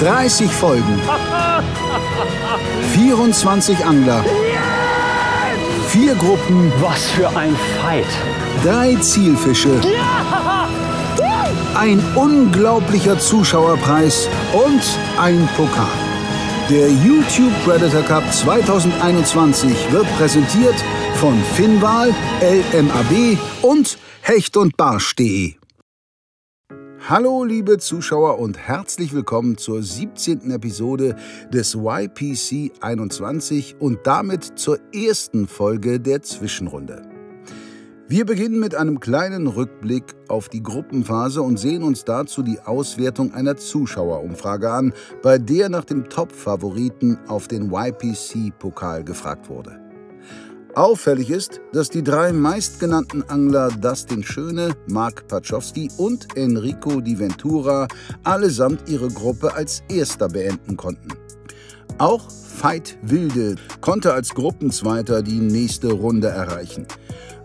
30 Folgen. 24 Angler. 4 Gruppen. Was für ein Fight. 3 Zielfische. Ein unglaublicher Zuschauerpreis und ein Pokal. Der YouTube Predator Cup 2021 wird präsentiert von Finnwal, LMAB und Hecht und Barsch.de. Hallo liebe Zuschauer und herzlich willkommen zur 17. Episode des YPC 21 und damit zur ersten Folge der Zwischenrunde. Wir beginnen mit einem kleinen Rückblick auf die Gruppenphase und sehen uns dazu die Auswertung einer Zuschauerumfrage an, bei der nach dem Top-Favoriten auf den YPC-Pokal gefragt wurde. Auffällig ist, dass die 3 meistgenannten Angler Dustin Schöne, Mark Pachowski und Enrico Di Ventura allesamt ihre Gruppe als Erster beenden konnten. Auch Veit Wilde konnte als Gruppenzweiter die nächste Runde erreichen.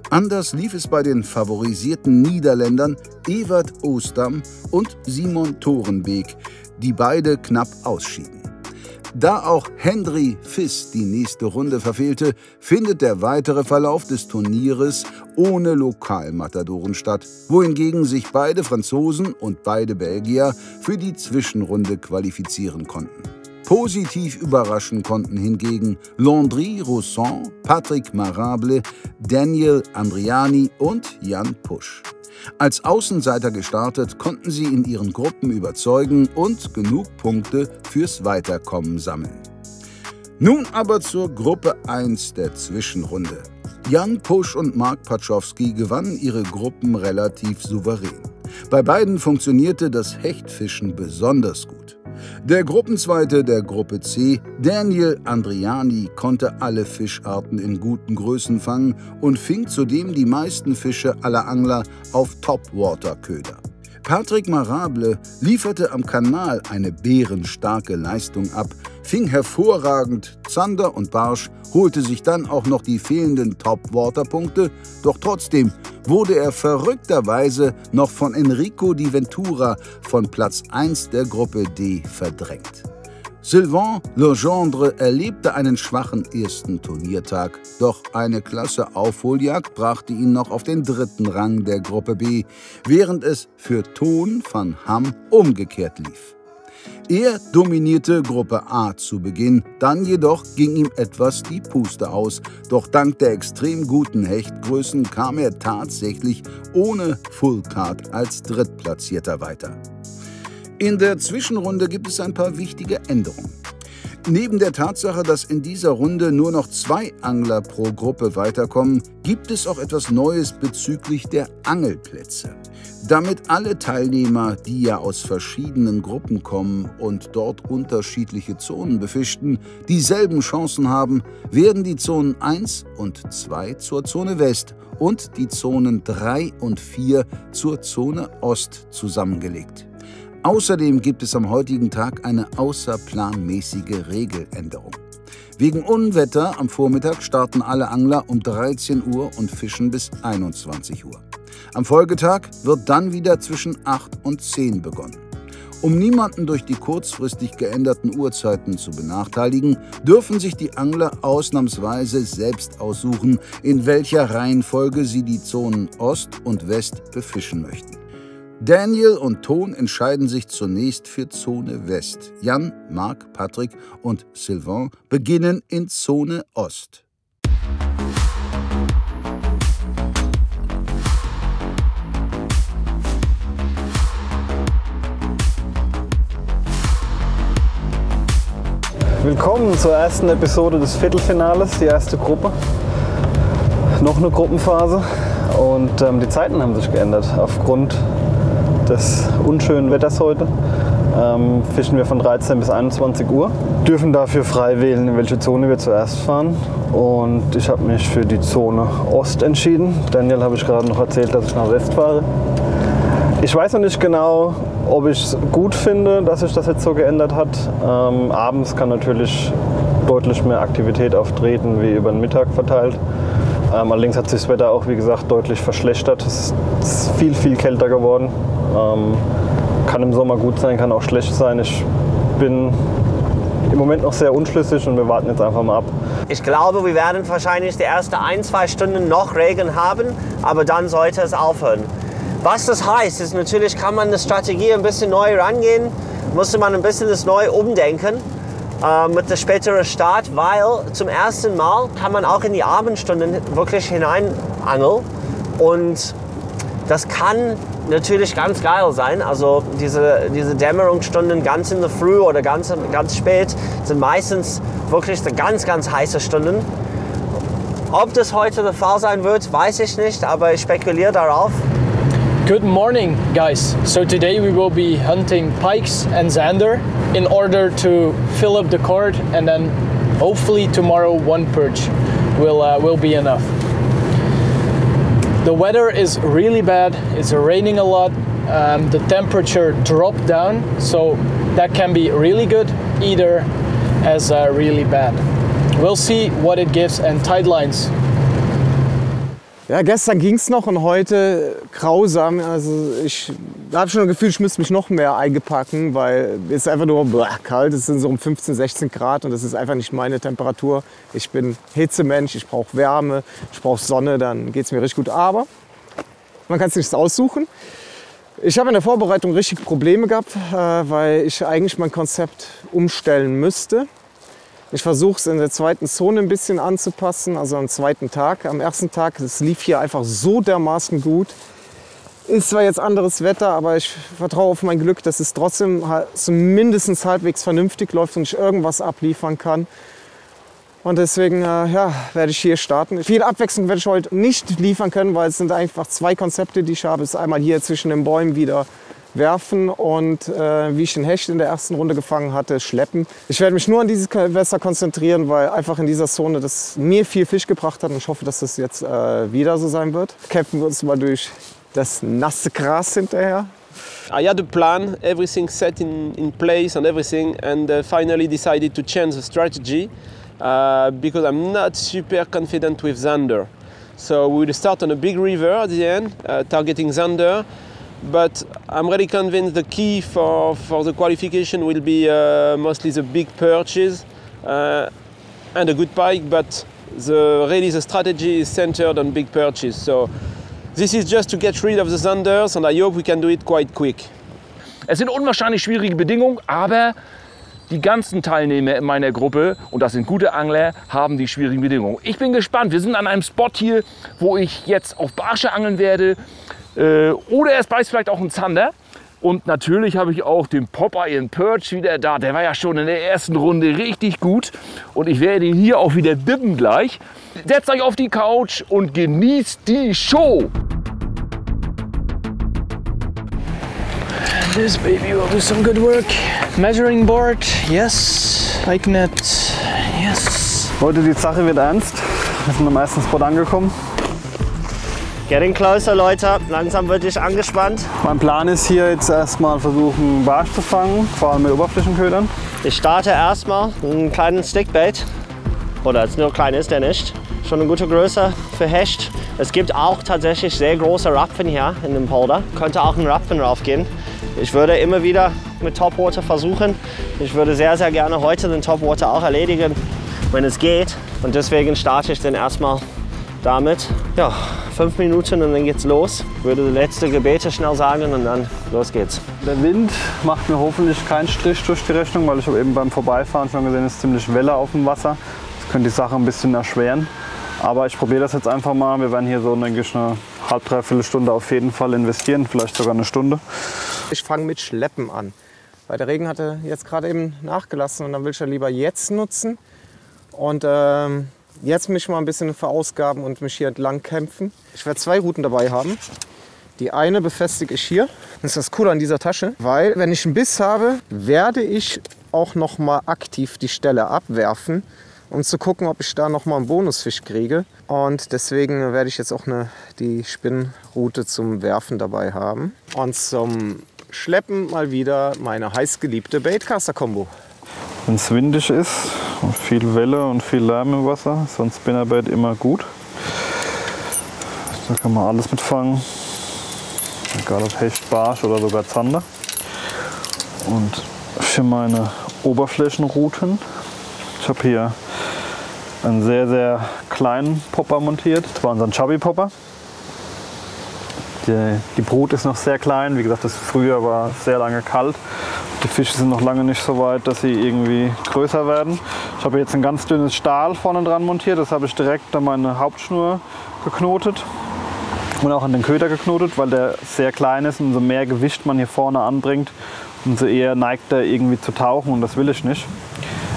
Anders lief es bei den favorisierten Niederländern Evert Oosdam und Simon Torenbeek, die beide knapp ausschieden. Da auch Hendry Vis die nächste Runde verfehlte, findet der weitere Verlauf des Turnieres ohne Lokalmatadoren statt, wohingegen sich beide Franzosen und beide Belgier für die Zwischenrunde qualifizieren konnten. Positiv überraschen konnten hingegen Landry Roussan, Patrick Marable, Daniel Andriani und Jan Pusch. Als Außenseiter gestartet, konnten sie in ihren Gruppen überzeugen und genug Punkte fürs Weiterkommen sammeln. Nun aber zur Gruppe 1 der Zwischenrunde. Jan Pusch und Mark Pachowski gewannen ihre Gruppen relativ souverän. Bei beiden funktionierte das Hechtfischen besonders gut. Der Gruppenzweite der Gruppe C, Daniel Andriani, konnte alle Fischarten in guten Größen fangen und fing zudem die meisten Fische aller Angler auf Topwater-Köder. Patrick Marable lieferte am Kanal eine bärenstarke Leistung ab, fing hervorragend Zander und Barsch, holte sich dann auch noch die fehlenden Topwater-Punkte, doch trotzdem wurde er verrückterweise noch von Enrico Di Ventura von Platz 1 der Gruppe D verdrängt. Sylvain Legendre erlebte einen schwachen ersten Turniertag, doch eine klasse Aufholjagd brachte ihn noch auf den 3. Rang der Gruppe B, während es für Toon van Ham umgekehrt lief. Er dominierte Gruppe A zu Beginn, dann jedoch ging ihm etwas die Puste aus, doch dank der extrem guten Hechtgrößen kam er tatsächlich ohne Fullcard als Drittplatzierter weiter. In der Zwischenrunde gibt es ein paar wichtige Änderungen. Neben der Tatsache, dass in dieser Runde nur noch 2 Angler pro Gruppe weiterkommen, gibt es auch etwas Neues bezüglich der Angelplätze. Damit alle Teilnehmer, die ja aus verschiedenen Gruppen kommen und dort unterschiedliche Zonen befischten, dieselben Chancen haben, werden die Zonen 1 und 2 zur Zone West und die Zonen 3 und 4 zur Zone Ost zusammengelegt. Außerdem gibt es am heutigen Tag eine außerplanmäßige Regeländerung. Wegen Unwetter am Vormittag starten alle Angler um 13 Uhr und fischen bis 21 Uhr. Am Folgetag wird dann wieder zwischen 8 und 10 begonnen. Um niemanden durch die kurzfristig geänderten Uhrzeiten zu benachteiligen, dürfen sich die Angler ausnahmsweise selbst aussuchen, in welcher Reihenfolge sie die Zonen Ost und West befischen möchten. Daniel und Toon entscheiden sich zunächst für Zone West. Jan, Mark, Patrick und Sylvain beginnen in Zone Ost. Willkommen zur ersten Episode des Viertelfinales, die erste Gruppe. Noch eine Gruppenphase und die Zeiten haben sich geändert aufgrund des unschönen Wetters heute. Fischen wir von 13 bis 21 Uhr. Dürfen dafür frei wählen, in welche Zone wir zuerst fahren. Und ich habe mich für die Zone Ost entschieden. Daniel habe ich gerade noch erzählt, dass ich nach West fahre. Ich weiß noch nicht genau, ob ich es gut finde, dass sich das jetzt so geändert hat. Abends kann natürlich deutlich mehr Aktivität auftreten, wie über den Mittag verteilt. Allerdings hat sich das Wetter auch, wie gesagt, deutlich verschlechtert. Es ist viel, viel kälter geworden. Kann im Sommer gut sein, kann auch schlecht sein. Ich bin im Moment noch sehr unschlüssig und wir warten jetzt einfach mal ab. Ich glaube, wir werden wahrscheinlich die ersten 1-2 Stunden noch Regen haben, aber dann sollte es aufhören. Was das heißt, ist natürlich, kann man eine Strategie ein bisschen neu rangehen, musste man ein bisschen das neu umdenken mit der späteren Start, weil zum ersten Mal kann man auch in die Abendstunden wirklich hineinangeln und das kann natürlich ganz geil sein. Also diese Dämmerungsstunden ganz in der Früh oder ganz spät sind meistens wirklich die ganz heiße Stunden. Ob das heute der Fall sein wird, weiß ich nicht, aber ich spekuliere darauf. Good morning, guys. So today we will be hunting pikes and zander in order to fill up the cord, and then hopefully tomorrow one perch will be enough. The weather is really bad. It's raining a lot. The temperature dropped down, so that can be really good, either as really bad. We'll see what it gives, and tide lines. Ja, gestern ging es noch und heute grausam. Also ich habe schon das Gefühl, ich müsste mich noch mehr eingepacken, weil es ist einfach nur kalt. Es sind so um 15, 16 Grad und das ist einfach nicht meine Temperatur. Ich bin Hitzemensch, ich brauche Wärme, ich brauche Sonne, dann geht es mir richtig gut. Aber man kann es nicht aussuchen. Ich habe in der Vorbereitung richtig Probleme gehabt, weil ich eigentlich mein Konzept umstellen müsste. Ich versuche es in der zweiten Zone ein bisschen anzupassen, also am zweiten Tag. Am ersten Tag, das lief hier einfach so dermaßen gut. Ist zwar jetzt anderes Wetter, aber ich vertraue auf mein Glück, dass es trotzdem zumindest halbwegs vernünftig läuft und ich irgendwas abliefern kann. Und deswegen ja, werde ich hier starten. Viel Abwechslung werde ich heute nicht liefern können, weil es sind einfach 2 Konzepte, die ich habe. Es ist einmal hier zwischen den Bäumen wieder werfen und wie ich den Hecht in der ersten Runde gefangen hatte, schleppen. Ich werde mich nur an dieses Gewässer konzentrieren, weil einfach in dieser Zone das mir viel Fisch gebracht hat und ich hoffe, dass das jetzt wieder so sein wird. Kämpfen wir uns mal durch das nasse Gras hinterher. I had a plan, everything set in place and everything, and finally decided to change the strategy because I'm not super confident with zander. So we will start on a big river at the end, targeting zander. But I'm really convinced the key for the qualification will be mostly the big perches and a good pike, but the strategy is centered on big perches. So this is just to get rid of the zanders and I hope we can do it quite quick. Es sind unwahrscheinlich schwierige Bedingungen, aber die ganzen Teilnehmer in meiner Gruppe, und das sind gute Angler, haben die schwierigen Bedingungen. Ich bin gespannt, wir sind an einem Spot hier, wo ich jetzt auf Barsche angeln werde. Oder es beißt vielleicht auch ein Zander. Und natürlich habe ich auch den Popeye and Perch wieder da. Der war ja schon in der ersten Runde richtig gut. Und ich werde ihn hier auch wieder dippen gleich. Setzt euch auf die Couch und genießt die Show. This baby will do some good work. Measuring board, yes. Pike net, yes. Heute die Sache wird ernst. Wir sind am ersten Spot angekommen. Getting closer, Leute. Langsam wird ich angespannt. Mein Plan ist hier jetzt erstmal versuchen, Barsch zu fangen, vor allem mit Oberflächenködern. Ich starte erstmal einen kleinen Stickbait. Oder als nur klein ist der nicht. Schon eine gute Größe für Hecht. Es gibt auch tatsächlich sehr große Rapfen hier in dem Polder. Könnte auch ein Rapfen raufgehen. Ich würde immer wieder mit Topwater versuchen. Ich würde sehr gerne heute den Topwater auch erledigen, wenn es geht. Und deswegen starte ich dann erstmal damit. Ja, 5 Minuten und dann geht's los. Ich würde die letzten Gebete schnell sagen und dann los geht's. Der Wind macht mir hoffentlich keinen Strich durch die Rechnung, weil ich habe eben beim Vorbeifahren schon gesehen, es ist ziemlich Welle auf dem Wasser. Das könnte die Sache ein bisschen erschweren. Aber ich probiere das jetzt einfach mal. Wir werden hier so, denke ich, eine halbe, dreiviertel Stunde auf jeden Fall investieren, vielleicht sogar eine Stunde. Ich fange mit Schleppen an, weil der Regen hatte jetzt gerade eben nachgelassen und dann will ich ja lieber jetzt nutzen und jetzt mich mal ein bisschen verausgaben und mich hier entlang kämpfen. Ich werde 2 Routen dabei haben. Die eine befestige ich hier. Das ist das Coole an dieser Tasche, weil wenn ich einen Biss habe, werde ich auch noch mal aktiv die Stelle abwerfen, um zu gucken, ob ich da noch mal einen Bonusfisch kriege. Und deswegen werde ich jetzt auch die Spinnroute zum Werfen dabei haben. Und zum Schleppen mal wieder meine heißgeliebte Baitcaster-Kombo. Wenn es windig ist und viel Welle und viel Lärm im Wasser, ist so ein Spinnerbait immer gut. Da kann man alles mitfangen, egal ob Hecht, Barsch oder sogar Zander. Und für meine Oberflächenrouten. Ich habe hier einen sehr, sehr kleinen Popper montiert. Das war unser Chubby Popper. Die Brut ist noch sehr klein. Wie gesagt, das Frühjahr war sehr lange kalt. Die Fische sind noch lange nicht so weit, dass sie irgendwie größer werden. Ich habe jetzt ein ganz dünnes Stahl vorne dran montiert. Das habe ich direkt an meine Hauptschnur geknotet und auch an den Köder geknotet, weil der sehr klein ist. Und umso mehr Gewicht man hier vorne anbringt, umso eher neigt er irgendwie zu tauchen, und das will ich nicht.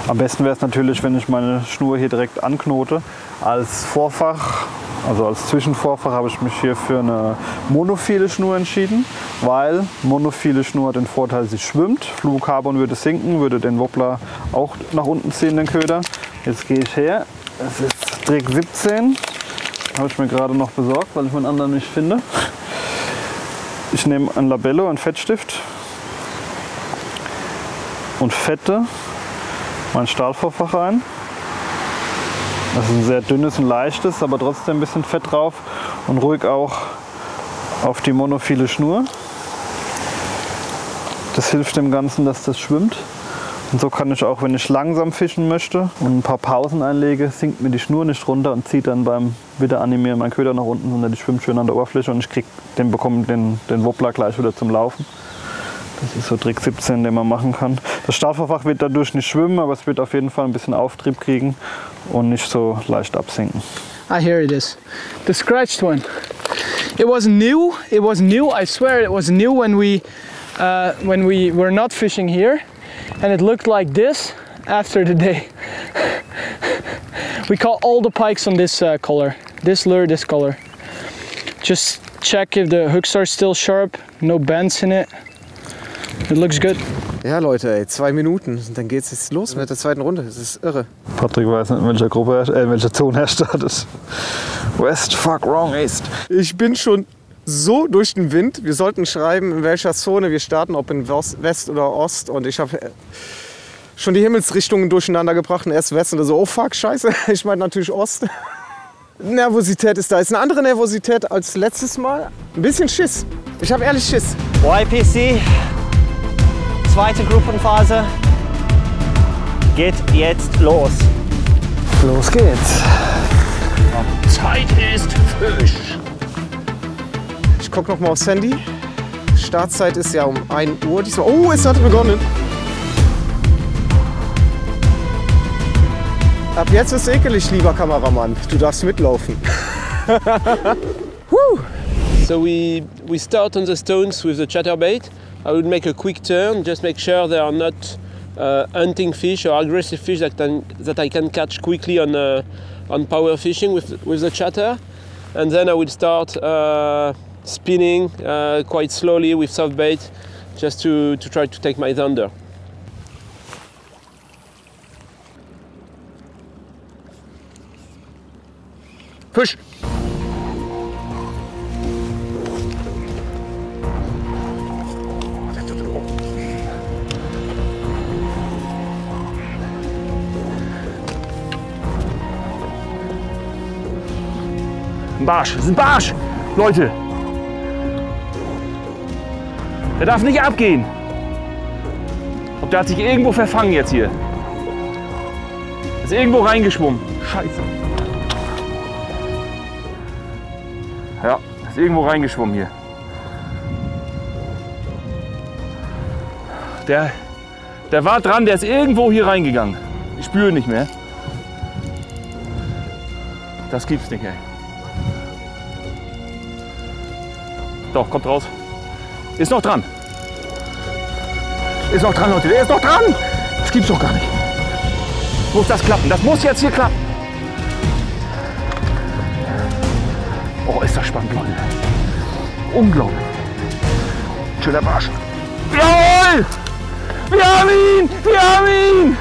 Am besten wäre es natürlich, wenn ich meine Schnur hier direkt anknote. Als Vorfach, also als Zwischenvorfach, habe ich mich hier für eine monophile Schnur entschieden, weil monophile Schnur hat den Vorteil, sie schwimmt. Fluorocarbon würde sinken, würde den Wobbler auch nach unten ziehen, den Köder. Jetzt gehe ich her, es ist Trick 17, habe ich mir gerade noch besorgt, weil ich meinen anderen nicht finde. Ich nehme ein Labello, einen Fettstift und fette mein Stahlvorfach ein. Das ist ein sehr dünnes und leichtes, aber trotzdem ein bisschen Fett drauf, und ruhig auch auf die monophile Schnur. Das hilft dem Ganzen, dass das schwimmt. Und so kann ich auch, wenn ich langsam fischen möchte und ein paar Pausen einlege, sinkt mir die Schnur nicht runter und zieht dann beim Wiederanimieren meinen Köder nach unten, sondern die schwimmt schön an der Oberfläche, und ich bekomme den Wobbler gleich wieder zum Laufen. Das ist so Trick 17, den man machen kann. Das Stahlvorfach wird dadurch nicht schwimmen, aber es wird auf jeden Fall ein bisschen Auftrieb kriegen und nicht so leicht absinken. Ah, here it is. The scratched one. It was new. It was new. I swear it was new when we were not fishing here, and it looked like this after the day. We caught all the pikes on this color. This lure, this color. Just check if the hooks are still sharp. No bends in it. It looks good. Ja, Leute, ey, 2 Minuten und dann geht's jetzt los mit der zweiten Runde. Das ist irre. Patrick weiß nicht, in welcher Zone er startet. West, fuck, wrong, east. Ich bin schon so durch den Wind. Wir sollten schreiben, in welcher Zone wir starten, ob in West oder Ost. Und ich habe schon die Himmelsrichtungen durcheinander gebracht. Und erst West und so, oh fuck, scheiße. Ich meine natürlich Ost. Nervosität ist da. Ist eine andere Nervosität als letztes Mal. Ein bisschen Schiss. Ich habe ehrlich Schiss. YPC, zweite Gruppenphase, geht jetzt los. Los geht's. Zeit ist Fisch. Ich gucke noch mal aufs Handy. Startzeit ist ja um 1 Uhr. Diesmal. Oh, es hat begonnen. Ab jetzt ist es ekelig, lieber Kameramann. Du darfst mitlaufen. So we start on the stones with the chatterbait. I would make a quick turn, just make sure they are not hunting fish or aggressive fish that I can catch quickly on power fishing with the chatter. And then I will start spinning quite slowly with soft bait, just to try to take my thunder. Fisch. Ein Barsch, das ist ein Barsch, Leute. Der darf nicht abgehen. Der hat sich irgendwo verfangen jetzt hier. Ist irgendwo reingeschwommen. Scheiße. Ja, ist irgendwo reingeschwommen hier. Der war dran, der ist irgendwo hier reingegangen. Ich spüre nicht mehr. Das gibt's nicht, ey. Doch, kommt raus. Ist noch dran. Ist noch dran, Leute. Der ist noch dran. Das gibt's doch gar nicht. Muss das klappen? Das muss jetzt hier klappen. Oh, ist das spannend, Leute. Unglaublich. Schöner Barsch. Jawohl! Wir haben ihn! Wir haben ihn!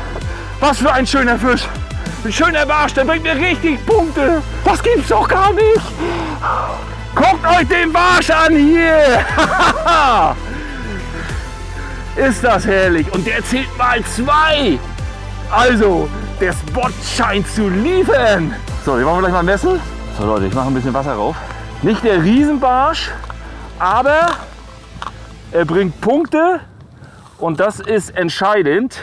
Was für ein schöner Fisch. Ein schöner Barsch, der bringt mir richtig Punkte. Das gibt's doch gar nicht. Guckt euch den Barsch an hier! Ist das herrlich! Und der zählt mal 2! Also, der Spot scheint zu liefern! So, hier wollen wir gleich mal messen. So Leute, ich mache ein bisschen Wasser rauf. Nicht der Riesenbarsch, aber er bringt Punkte und das ist entscheidend.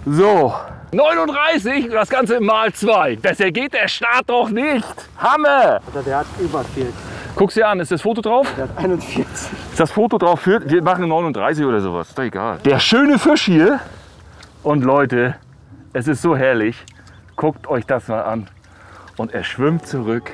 So, 39, das Ganze mal 2. Besser geht der Start doch nicht. Hammer! Oder der hat über 40. Guck's dir an, ist das Foto drauf? Der hat 41. Ist das Foto drauf? Wir machen 39 oder sowas, ist doch egal. Der schöne Fisch hier. Und Leute, es ist so herrlich. Guckt euch das mal an. Und er schwimmt zurück.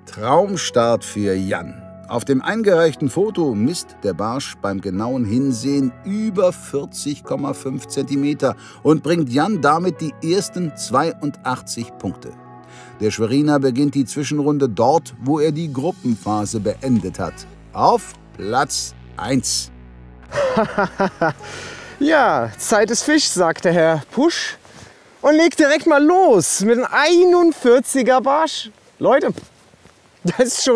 Traumstart für Jan. Auf dem eingereichten Foto misst der Barsch beim genauen Hinsehen über 40,5 cm und bringt Jan damit die ersten 82 Punkte. Der Schweriner beginnt die Zwischenrunde dort, wo er die Gruppenphase beendet hat. Auf Platz 1. Ja, Zeit ist Fisch, sagt der Herr Pusch. Und legt direkt mal los mit einem 41er Barsch. Leute, das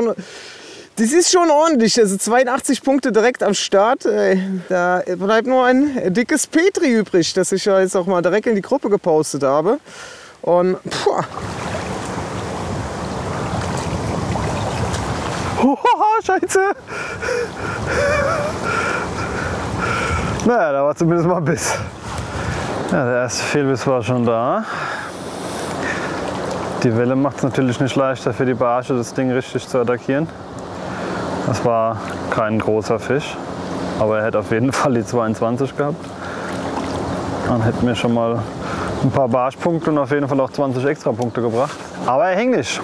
ist schon ordentlich. Also 82 Punkte direkt am Start. Da bleibt nur ein dickes Petri übrig, das ich ja jetzt auch mal direkt in die Gruppe gepostet habe. Und puh. Oh, Scheiße! Naja, da war zumindest mal ein Biss. Ja, der erste Fehlbiss war schon da. Die Welle macht es natürlich nicht leichter für die Barsche, das Ding richtig zu attackieren. Das war kein großer Fisch, aber er hätte auf jeden Fall die 22 gehabt. Dann hätten wir schon mal ein paar Barschpunkte und auf jeden Fall auch 20 extra Punkte gebracht. Aber er hängt nicht.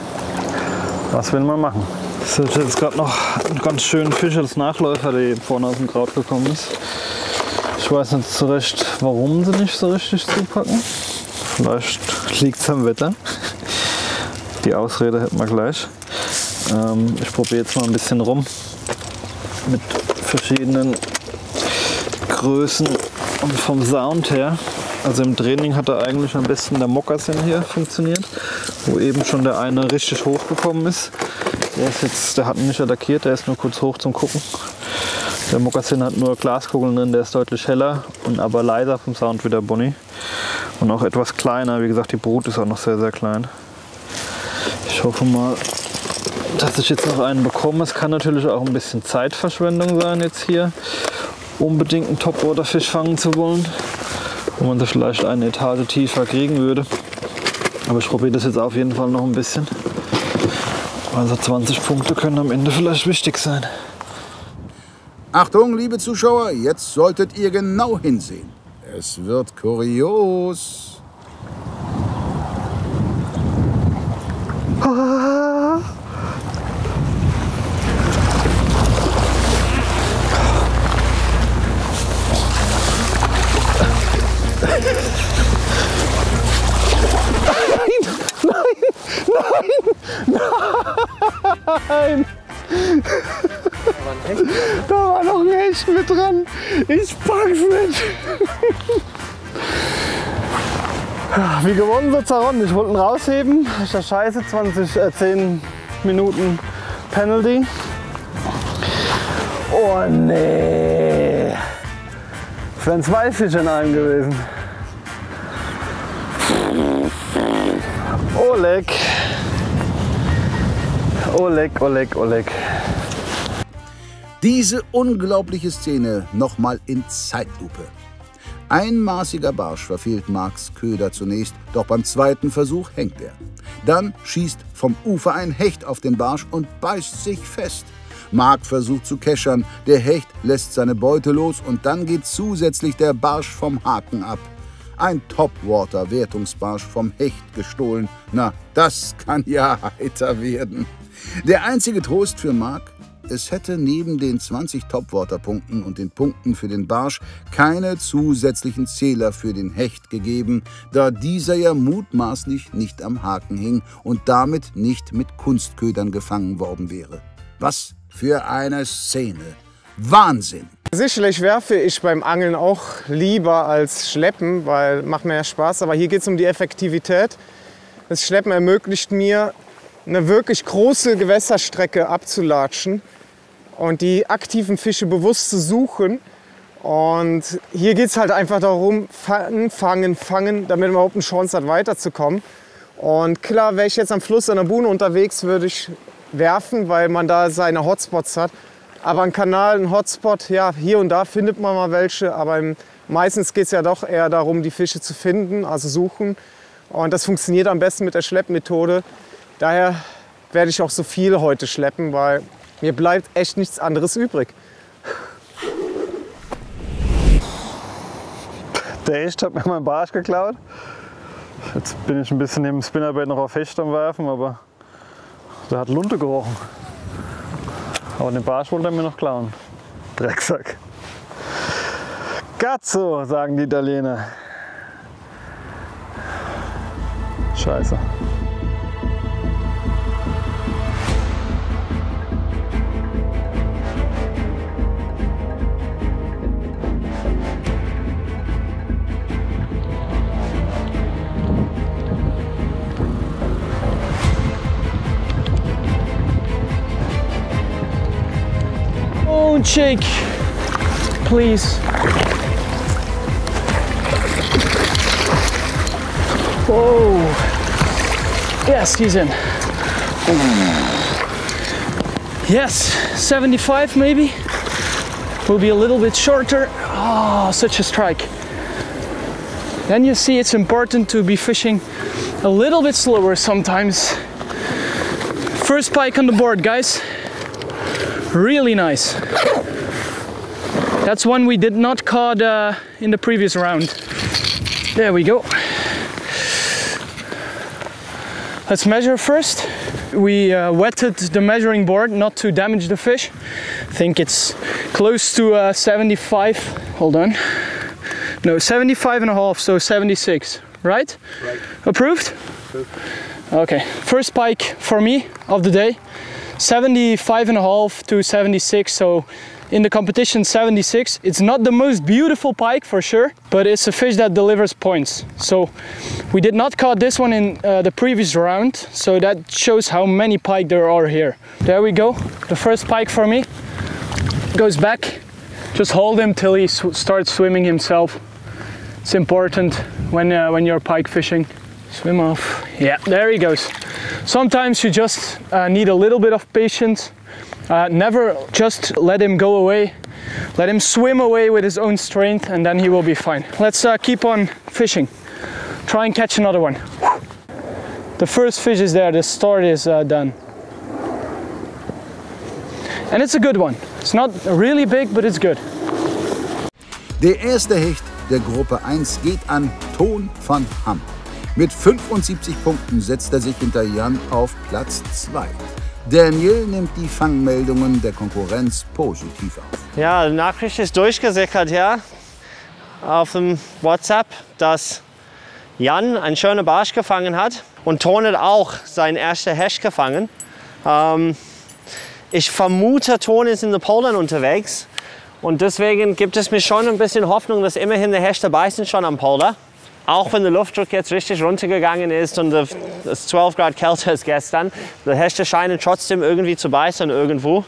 Was will man machen? Das ist jetzt gerade noch einen ganz schönen Fisch als Nachläufer, der eben vorne aus dem Kraut gekommen ist. Ich weiß nicht so recht, warum sie nicht so richtig zupacken. Vielleicht liegt es am Wetter. Die Ausrede hätten wir gleich. Ich probiere jetzt mal ein bisschen rum mit verschiedenen Größen und vom Sound her. Also im Training hat er eigentlich am besten der Mokassin hier funktioniert, wo eben schon der eine richtig hochgekommen ist. Der hat ihn nicht attackiert, der ist nur kurz hoch zum Gucken. Der Mokassin hat nur Glaskugeln drin, der ist deutlich heller und aber leiser vom Sound wie der Bonnie. Und auch etwas kleiner, wie gesagt, die Brut ist auch noch sehr, sehr klein. Ich hoffe mal, dass ich jetzt noch einen bekomme. Es kann natürlich auch ein bisschen Zeitverschwendung sein, jetzt hier unbedingt einen Topwaterfisch fangen zu wollen, wo man sie vielleicht eine Etage tiefer kriegen würde. Aber ich probiere das jetzt auf jeden Fall noch ein bisschen. Also 20 Punkte können am Ende vielleicht wichtig sein. Achtung, liebe Zuschauer, jetzt solltet ihr genau hinsehen. Es wird kurios. Nein! Da war noch ein Hecht mit dran. Ich pack's nicht. Wie gewonnen, so zerronnen. Ich wollte ihn rausheben. Ich dachte, scheiße, 10 Minuten Penalty. Oh nee. Es wären 2 Fische in einem gewesen. Oleg. Oleg, Oleg, Oleg. Diese unglaubliche Szene nochmal in Zeitlupe. Ein maßiger Barsch verfehlt Marks Köder zunächst, doch beim zweiten Versuch hängt er. Dann schießt vom Ufer ein Hecht auf den Barsch und beißt sich fest. Mark versucht zu keschern, der Hecht lässt seine Beute los und dann geht zusätzlich der Barsch vom Haken ab. Ein Topwater-Wertungsbarsch vom Hecht gestohlen. Na, das kann ja heiter werden. Der einzige Trost für Mark: Es hätte neben den 20 Topwater-Punkten und den Punkten für den Barsch keine zusätzlichen Zähler für den Hecht gegeben, da dieser ja mutmaßlich nicht am Haken hing und damit nicht mit Kunstködern gefangen worden wäre. Was für eine Szene! Wahnsinn! Sicherlich werfe ich beim Angeln auch lieber als Schleppen, weil macht mir ja Spaß. Aber hier geht es um die Effektivität. Das Schleppen ermöglicht mir, eine wirklich große Gewässerstrecke abzulatschen und die aktiven Fische bewusst zu suchen. Und hier geht es halt einfach darum, fangen, fangen, fangen, damit man überhaupt eine Chance hat, weiterzukommen. Und klar, wäre ich jetzt am Fluss an der Buhne unterwegs, würde ich werfen, weil man da seine Hotspots hat. Aber ein Kanal, ein Hotspot, ja, hier und da findet man mal welche. Aber im Meistens geht es ja doch eher darum, die Fische zu finden, also suchen. Und das funktioniert am besten mit der Schleppmethode. Daher werde ich auch so viel heute schleppen, weil mir bleibt echt nichts anderes übrig. Der Echt hat mir meinen Barsch geklaut. Jetzt bin ich ein bisschen neben dem Spinnerbait noch auf Hecht am Werfen, aber der hat Lunte gerochen. Aber den Barsch wollte er mir noch klauen. Drecksack. Cazzo, sagen die Italiener. Scheiße. Don't shake, please. Whoa. Yes, he's in. Yes, 75 maybe. Will be a little bit shorter. Oh, such a strike. Then you see it's important to be fishing a little bit slower sometimes. First pike on the board, guys. Really nice. That's one we did not caught in the previous round. There we go. Let's measure first. We wetted the measuring board not to damage the fish. I think it's close to 75. Hold on. No, 75.5, so 76, right? Right. Approved? Approved. Okay, first pike for me of the day. 75.5 to 76, so in the competition 76. It's not the most beautiful pike for sure, but it's a fish that delivers points. So we did not caught this one in the previous round, so that shows how many pike there are here. There we go, the first pike for me. Goes back, just hold him till he starts swimming himself. It's important when you're pike fishing. Swim off. Yeah, there he goes. Sometimes you just need a little bit of patience. Never just let him go away. Let him swim away with his own strength and then he will be fine. Let's keep on fishing. Try and catch another one. The first fish is there, the start is done. And it's a good one. It's not really big, but it's good. Der erste Hecht der Gruppe 1 geht an Ton van Ham. Mit 75 Punkten setzt er sich hinter Jan auf Platz 2. Daniel nimmt die Fangmeldungen der Konkurrenz positiv auf. Ja, die Nachricht ist durchgesickert, ja, auf dem WhatsApp, dass Jan einen schönen Barsch gefangen hat und Ton hat auch seinen ersten Hecht gefangen. Ich vermute, Ton ist in den Poldern unterwegs und deswegen gibt es mir schon ein bisschen Hoffnung, dass immerhin die Hechte beißen schon am Polder. Auch wenn der Luftdruck jetzt richtig runtergegangen ist und es 12 Grad kälter ist gestern, die Hechte scheinen trotzdem irgendwie zu beißen irgendwo.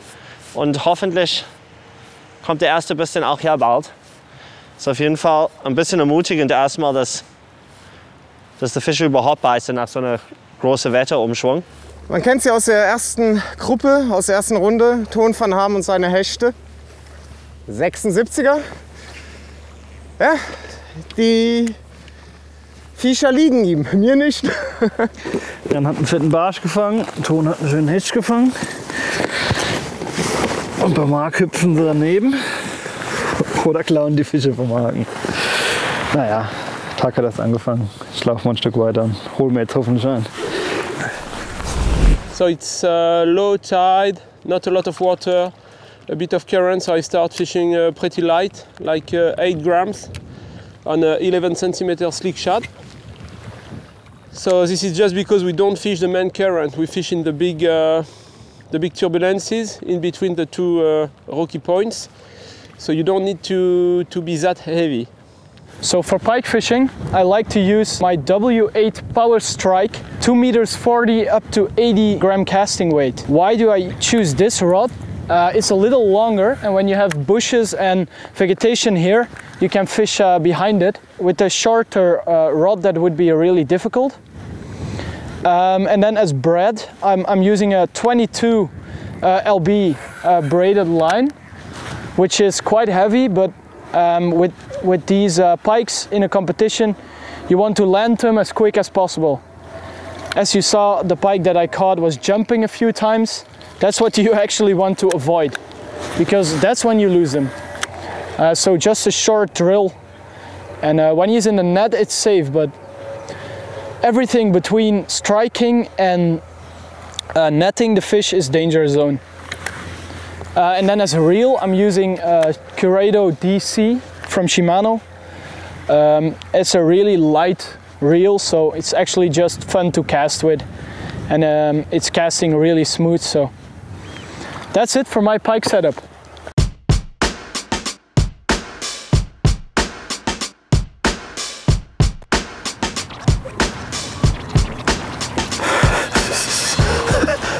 Und hoffentlich kommt der erste Biss dann auch ja bald. Ist auf jeden Fall ein bisschen ermutigend erstmal, dass die Fische überhaupt beißen nach so einer großen Wetterumschwung. Man kennt sie aus der ersten Gruppe, aus der ersten Runde, Ton van Ham und seine Hechte. 76er. Ja, die Viecher liegen ihm, mir nicht. Jan hat einen fetten Barsch gefangen, Ton hat einen schönen Hecht gefangen. Und bei Marc hüpfen sie daneben. Oder klauen die Fische vom Haken. Naja, Tag hat erst angefangen. Ich laufe mal ein Stück weiter und hole mir jetzt hoffentlich ein. So it's low tide, not a lot of water, a bit of current, so I start fishing pretty light, like 8 grams on a 11 centimeter slick shad. So this is just because we don't fish the main current, we fish in the big turbulences in between the two rocky points. So you don't need to be that heavy. So for pike fishing, I like to use my W8 Power Strike, 2 meters 40 up to 80 gram casting weight. Why do I choose this rod? It's a little longer, and when you have bushes and vegetation here, you can fish behind it. With a shorter rod, that would be really difficult. And then as braid, I'm using a 22 LB braided line, which is quite heavy, but with these pikes in a competition, you want to land them as quick as possible. As you saw, the pike that I caught was jumping a few times. That's what you actually want to avoid, because that's when you lose them. So just a short drill, and when he's in the net it's safe, but everything between striking and netting the fish is danger zone. And then as a reel, I'm using Curado DC from Shimano. It's a really light reel, so it's actually just fun to cast with, and it's casting really smooth. So that's it for my pike setup.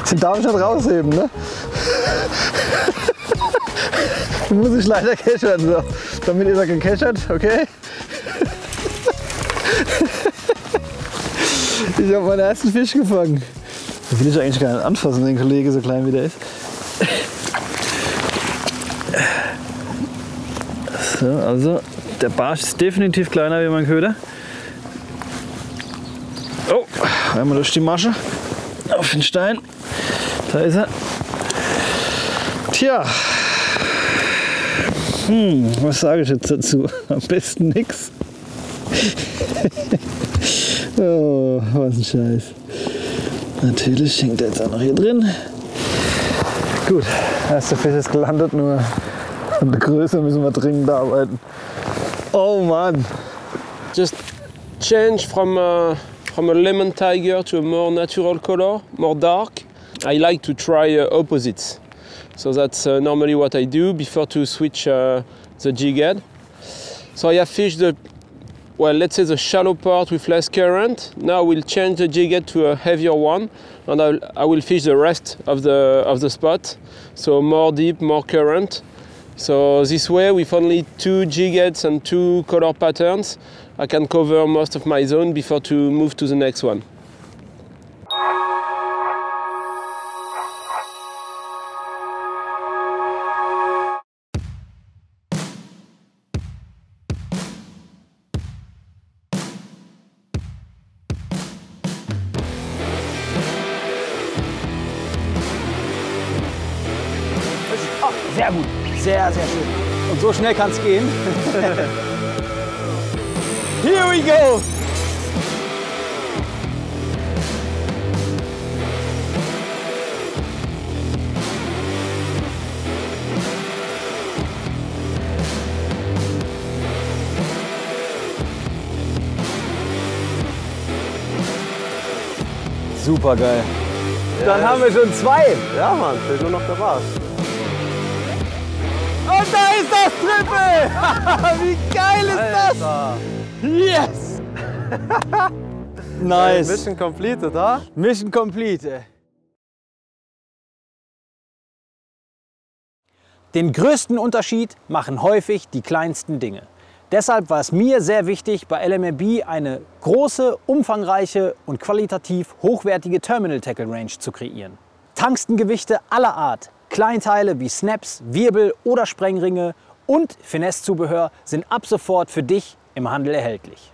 Den darf ich nicht rausheben, ne? Den muss ich leider keschern, so. Damit ist er gekeschert, okay? Ich habe meinen ersten Fisch gefangen. Da will ich eigentlich gar nicht anfassen, den Kollege, so klein wie der ist. So, also der Barsch ist definitiv kleiner wie mein Köder. Oh, einmal durch die Masche auf den Stein. Da ist er. Tja, was sage ich jetzt dazu? Am besten nix. Oh, was ein Scheiß. Natürlich hängt er jetzt auch noch hier drin. Gut, erster Fisch ist gelandet, nur an der Größe müssen wir dringend arbeiten. Oh Mann. Just change from a lemon tiger to a more natural color, more dark. I like to try opposites. So that's normally what I do before to switch the jig head. So I have fished the, well, let's say the shallow part with less current. Now we'll change the jig head to a heavier one, and I will fish the rest of the spot. So more deep, more current. So this way, with only 2 jig heads and 2 color patterns, I can cover most of my zone before to move to the next one. Sehr gut, sehr, sehr schön. Und so schnell kann es gehen. Here we go! Super geil. Dann haben wir schon 2. Ja, Mann, fehlt nur noch der Barsch. Und da ist das Triple! Wie geil ist das? Yes! Nice. Mission completed, oder? Mission complete. Den größten Unterschied machen häufig die kleinsten Dinge. Deshalb war es mir sehr wichtig, bei LMRB eine große, umfangreiche und qualitativ hochwertige Terminal Tackle Range zu kreieren. Tungstengewichte aller Art, Kleinteile wie Snaps, Wirbel oder Sprengringe und Finesse-Zubehör sind ab sofort für dich im Handel erhältlich.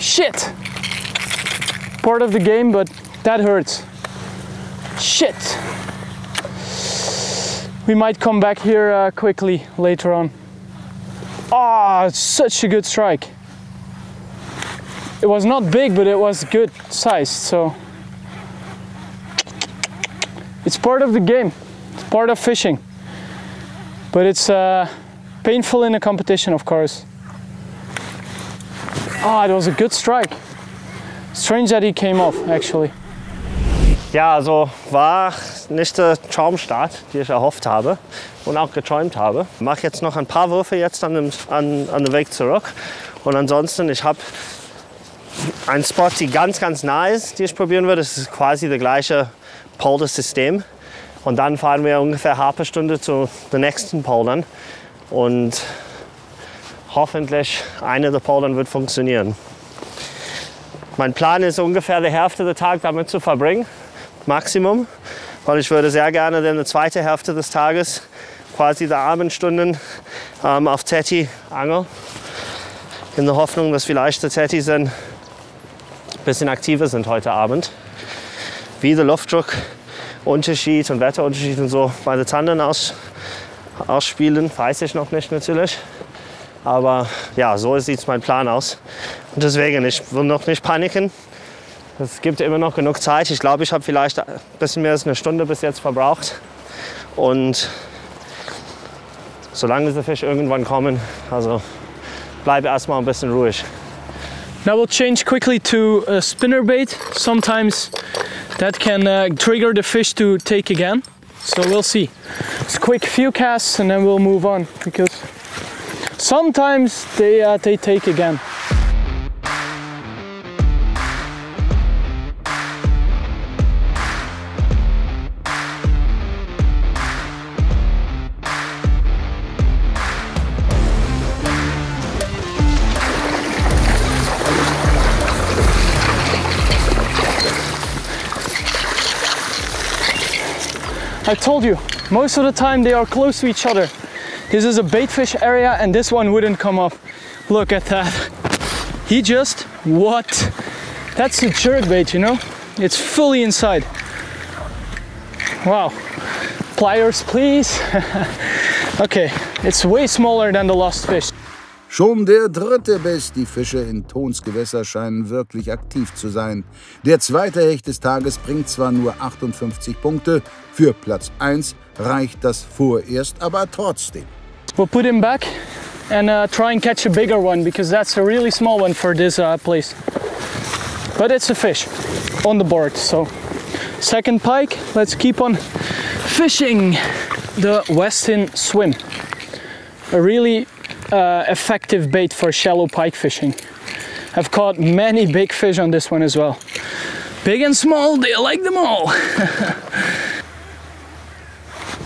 Shit! Part of the game, but that hurts. Shit! We might come back here quickly later on. Ah, it's such a good strike. It was not big, but it was good size, so it's part of the game. It's part of fishing. But it's painful in a competition, of course. Ah, it was a good strike. Strange that he came off, actually. Ja, also war nicht der Traumstart, den ich erhofft habe und auch geträumt habe. Ich mache jetzt noch ein paar Würfe jetzt an dem Weg zurück. Und ansonsten, ich habe einen Spot, die ganz nah ist, die ich probieren würde. Das ist quasi das gleiche Polder-System. Und dann fahren wir ungefähr eine halbe Stunde zu den nächsten Poldern. Und hoffentlich eine der Poldern wird funktionieren. Mein Plan ist ungefähr die Hälfte des Tages damit zu verbringen, Maximum. Weil ich würde sehr gerne dann die zweite Hälfte des Tages, quasi die Abendstunden, auf Teti angeln. In der Hoffnung, dass vielleicht die Tetis ein bisschen aktiver sind heute Abend. Wie der Luftdruckunterschied und Wetterunterschied und so bei den Tandern ausspielen, weiß ich noch nicht natürlich. Aber ja, so sieht mein Plan aus. Und deswegen, ich will noch nicht paniken. Es gibt immer noch genug Zeit. Ich glaube, ich habe vielleicht ein bisschen mehr als eine Stunde bis jetzt verbraucht. Und solange diese Fische irgendwann kommen, also bleibe erstmal ein bisschen ruhig. Now we'll change quickly to a spinnerbait. Sometimes that can trigger the fish to take again. So we'll see. It's quick few casts and then we'll move on because sometimes they take again. I told you, most of the time they are close to each other. This is a baitfish area and this one wouldn't come up. Look at that. He just, what? That's a jerkbait, you know? It's fully inside. Wow. Pliers, please. Okay, it's way smaller than the lost fish. Schon der dritte Biss. Die Fische in Tons Gewässer scheinen wirklich aktiv zu sein. Der zweite Hecht des Tages bringt zwar nur 58 Punkte, für Platz 1 reicht das vorerst aber trotzdem. We'll put him back and try and catch a bigger one because that's a really small one for this place. But it's a fish on the board, so second pike. Let's keep on fishing the Westin Swim. A really effective bait for shallow pike fishing. I've caught many big fish on this one as well. Big and small, they like them all.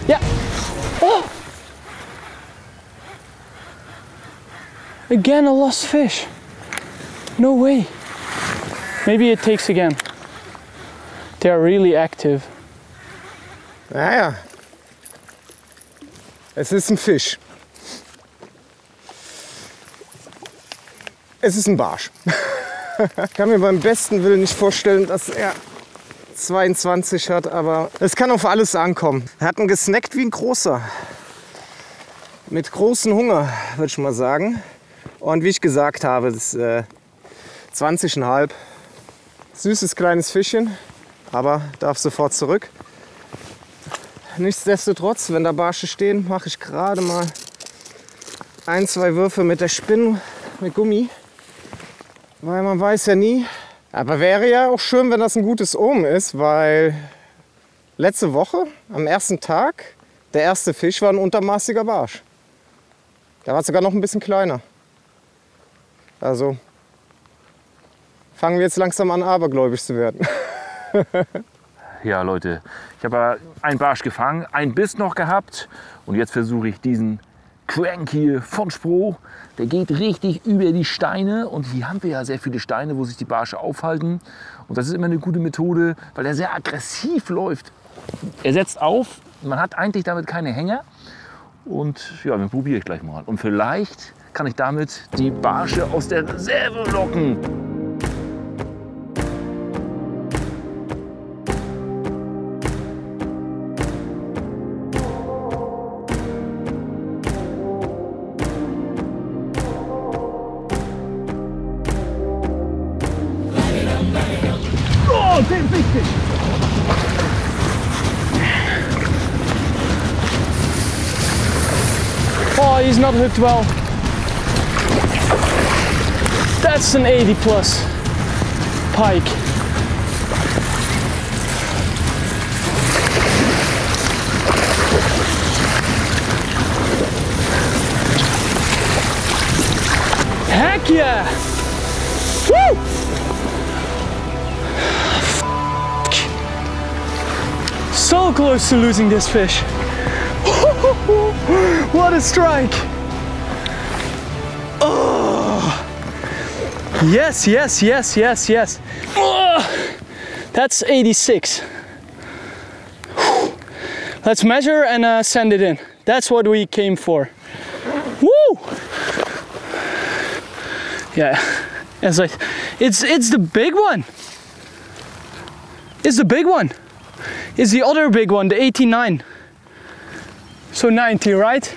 Yeah. Oh! Again a lost fish. No way. Maybe it takes again. They are really active. Naja, es ist ein Fisch. Es ist ein Barsch. Ich kann mir beim besten Willen nicht vorstellen, dass er 22 hat, aber es kann auf alles ankommen. Er hat ihn gesnackt wie ein großer. Mit großem Hunger, würde ich mal sagen. Und wie ich gesagt habe, das 20,5. Süßes kleines Fischchen, aber darf sofort zurück. Nichtsdestotrotz, wenn da Barsche stehen, mache ich gerade mal 1, 2 Würfe mit der Spinne, mit Gummi. Weil man weiß ja nie. Aber wäre ja auch schön, wenn das ein gutes Omen ist, weil letzte Woche, am ersten Tag, der erste Fisch war ein untermaßiger Barsch. Der war sogar noch ein bisschen kleiner. Also fangen wir jetzt langsam an, abergläubisch zu werden. Ja, Leute, ich habe einen Barsch gefangen, einen Biss noch gehabt und jetzt versuche ich diesen Crank hier von Spro. Der geht richtig über die Steine und hier haben wir ja sehr viele Steine, wo sich die Barsche aufhalten. Und das ist immer eine gute Methode, weil er sehr aggressiv läuft. Er setzt auf, man hat eigentlich damit keine Hänger. Und ja, dann probiere ich gleich mal. Und vielleicht kann ich damit die Barsche aus der Reserve locken. Oh, he's not hooked well. That's an 80 plus pike. Heck yeah! Woo! So close to losing this fish. What a strike! Oh! Yes, yes, yes, yes, yes. Oh! That's 86. Let's measure and send it in. That's what we came for. Woo! Yeah, it's the big one. It's the big one. It's the other big one, the 89. So 90, right?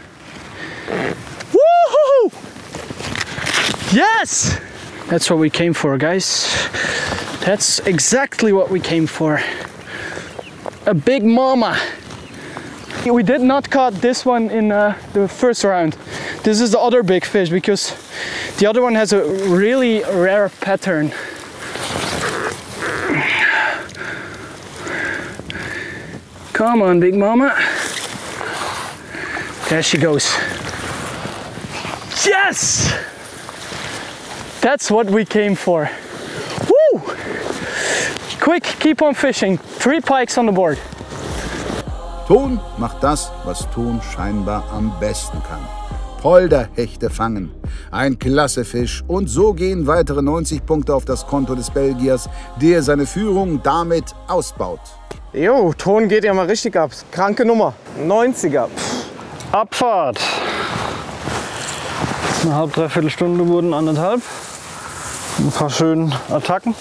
Woohoo! Yes! That's what we came for, guys. That's exactly what we came for. A big mama. We did not caught this one in the first round. This is the other big fish because the other one has a really rare pattern. Come on, big mama. There she goes. Yes! That's what we came for. Woo! Quick, keep on fishing. 3 pikes on the board. Ton macht das, was Ton scheinbar am besten kann. Polderhechte fangen. Ein klasse Fisch. Und so gehen weitere 90 Punkte auf das Konto des Belgiers, der seine Führung damit ausbaut. Jo, Ton geht ja mal richtig ab. Kranke Nummer. 90er. Abfahrt. Eine halbe, dreiviertel Stunde wurden 1,5. Ein paar schöne Attacken.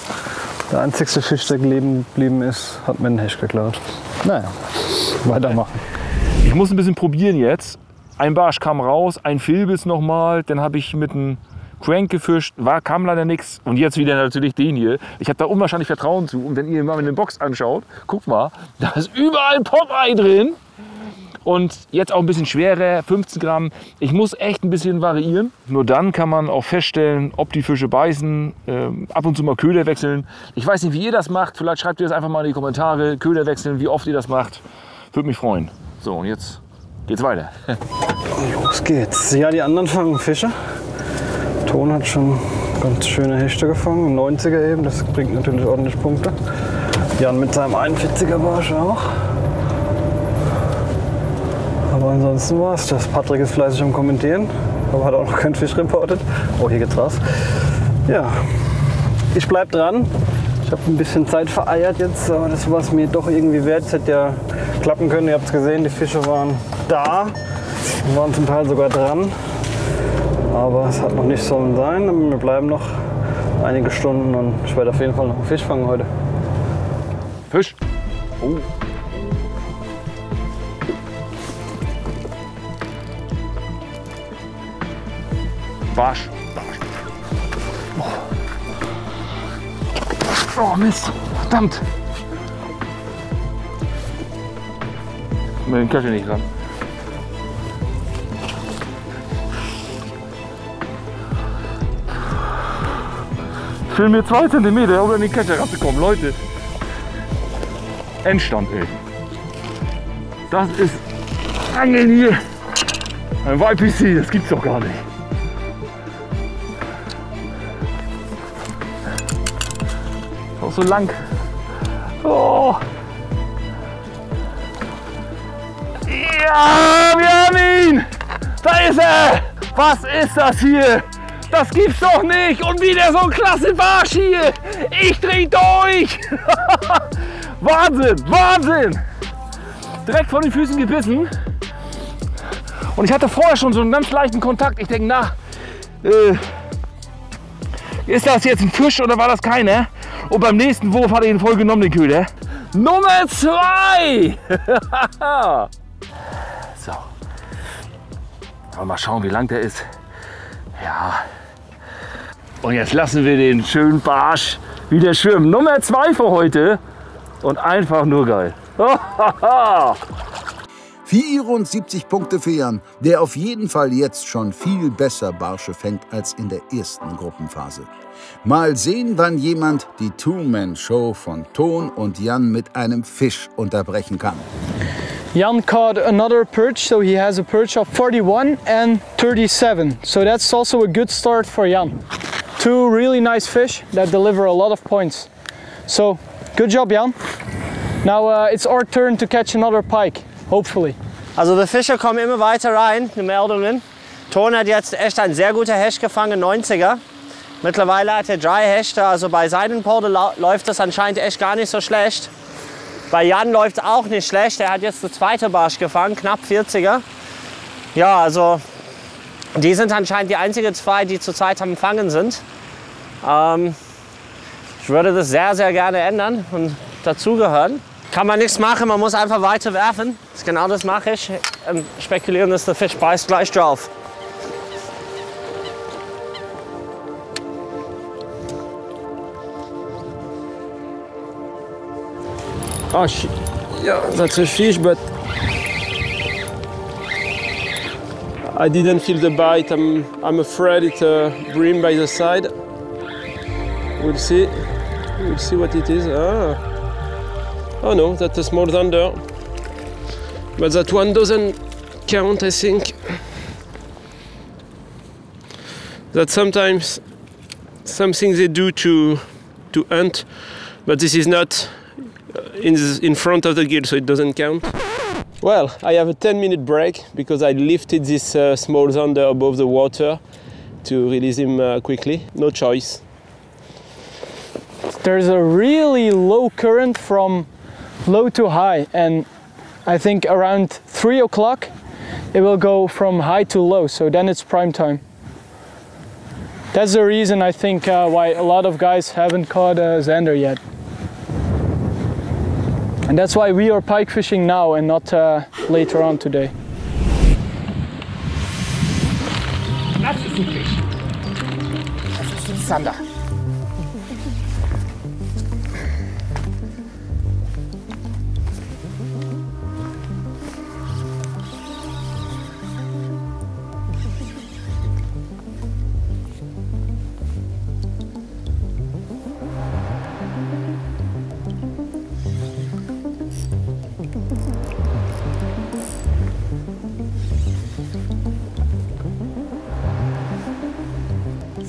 Der einzigste Fisch, der geblieben ist, hat mir den Hecht geklaut. Naja, weitermachen. Ich muss ein bisschen probieren jetzt. Ein Barsch kam raus, ein Filbis nochmal, dann habe ich mit einem Crank gefischt, kam leider nichts. Und jetzt wieder natürlich den hier. Ich habe da unwahrscheinlich Vertrauen zu. Und wenn ihr mal in den Box anschaut, guckt mal, da ist überall Popeye drin. Und jetzt auch ein bisschen schwerer, 15 Gramm. Ich muss echt ein bisschen variieren. Nur dann kann man auch feststellen, ob die Fische beißen, ab und zu mal Köder wechseln. Ich weiß nicht, wie ihr das macht. Vielleicht schreibt ihr das einfach mal in die Kommentare. Köder wechseln, wie oft ihr das macht. Würde mich freuen. So, und jetzt geht's weiter. Los geht's. Ja, die anderen fangen Fische. Ton hat schon ganz schöne Hechte gefangen. 90er eben, das bringt natürlich ordentlich Punkte. Jan mit seinem 41er Barsch auch. Aber ansonsten war es das. Patrick ist fleißig am Kommentieren, aber hat auch noch keinen Fisch reportet. Oh, hier geht's raus. Ja, ich bleib dran. Ich habe ein bisschen Zeit vereiert jetzt, aber das war es mir doch irgendwie wert. Es hätte ja klappen können. Ihr habt es gesehen, die Fische waren da, waren zum Teil sogar dran. Aber es hat noch nicht sollen sein. Wir bleiben noch einige Stunden und ich werde auf jeden Fall noch einen Fisch fangen heute. Fisch? Oh. Barsch. Oh Mist, verdammt. Mit dem Köcher nicht ran. Fehlen mir 2 cm, um an den Köcher ranzukommen, Leute. Endstand, ey. Das ist Angeln hier. Ein YPC, das gibt's doch gar nicht. Auch so lang. Oh. Ja, wir haben ihn! Da ist er! Was ist das hier? Das gibt's doch nicht! Und wieder so ein klasse Barsch hier! Ich dreh durch! Wahnsinn! Wahnsinn! Direkt von den Füßen gebissen. Und ich hatte vorher schon so einen ganz leichten Kontakt. Ich denke, na, ist das jetzt ein Fisch oder war das keiner? Und beim nächsten Wurf hat er ihn voll genommen, den Köder. Nummer 2! So. Aber mal schauen, wie lang der ist. Ja. Und jetzt lassen wir den schönen Barsch wieder schwimmen. Nummer 2 für heute. Und einfach nur geil. 74 Punkte für Jan, der auf jeden Fall jetzt schon viel besser Barsche fängt als in der ersten Gruppenphase. Mal sehen, wann jemand die Two-Man-Show von Ton und Jan mit einem Fisch unterbrechen kann. Jan caught another perch, so he has a perch of 41 and 37. So that's also a good start for Jan. Two really nice fish that deliver a lot of points. So good job, Jan. Now it's our turn to catch another pike, hopefully. Also die Fische kommen immer weiter rein, die Meldungen. Ton hat jetzt echt ein sehr guter Hecht gefangen, 90er. Mittlerweile hat er 3 Hechte, also bei seinen Porde läuft das anscheinend echt gar nicht so schlecht. Bei Jan läuft es auch nicht schlecht, er hat jetzt den zweiten Barsch gefangen, knapp 40er. Ja, also die sind anscheinend die einzigen 2, die zurzeit am Fangen sind. Ich würde das sehr, sehr gerne ändern und dazugehören. Kann man nichts machen, man muss einfach weiter werfen. Genau das mache ich. Spekulieren, dass der Fisch beißt gleich drauf. Oh, yeah, that's a fish, but I didn't feel the bite. I'm afraid it's a bream by the side. We'll see. We'll see what it is. Ah. Oh no, that's a small zander. But that one doesn't count, I think. That's sometimes something they do to hunt, but this is not in front of the gill, so it doesn't count. Well, I have a 10-minute break because I lifted this small zander above the water to release him quickly. No choice. There's a really low current from low to high, and I think around 3 o'clock it will go from high to low, so then it's prime time. That's the reason I think why a lot of guys haven't caught a zander yet. And that's why we are pike fishing now and not later on today. Das ist ein Fisch. Das ist ein Zander.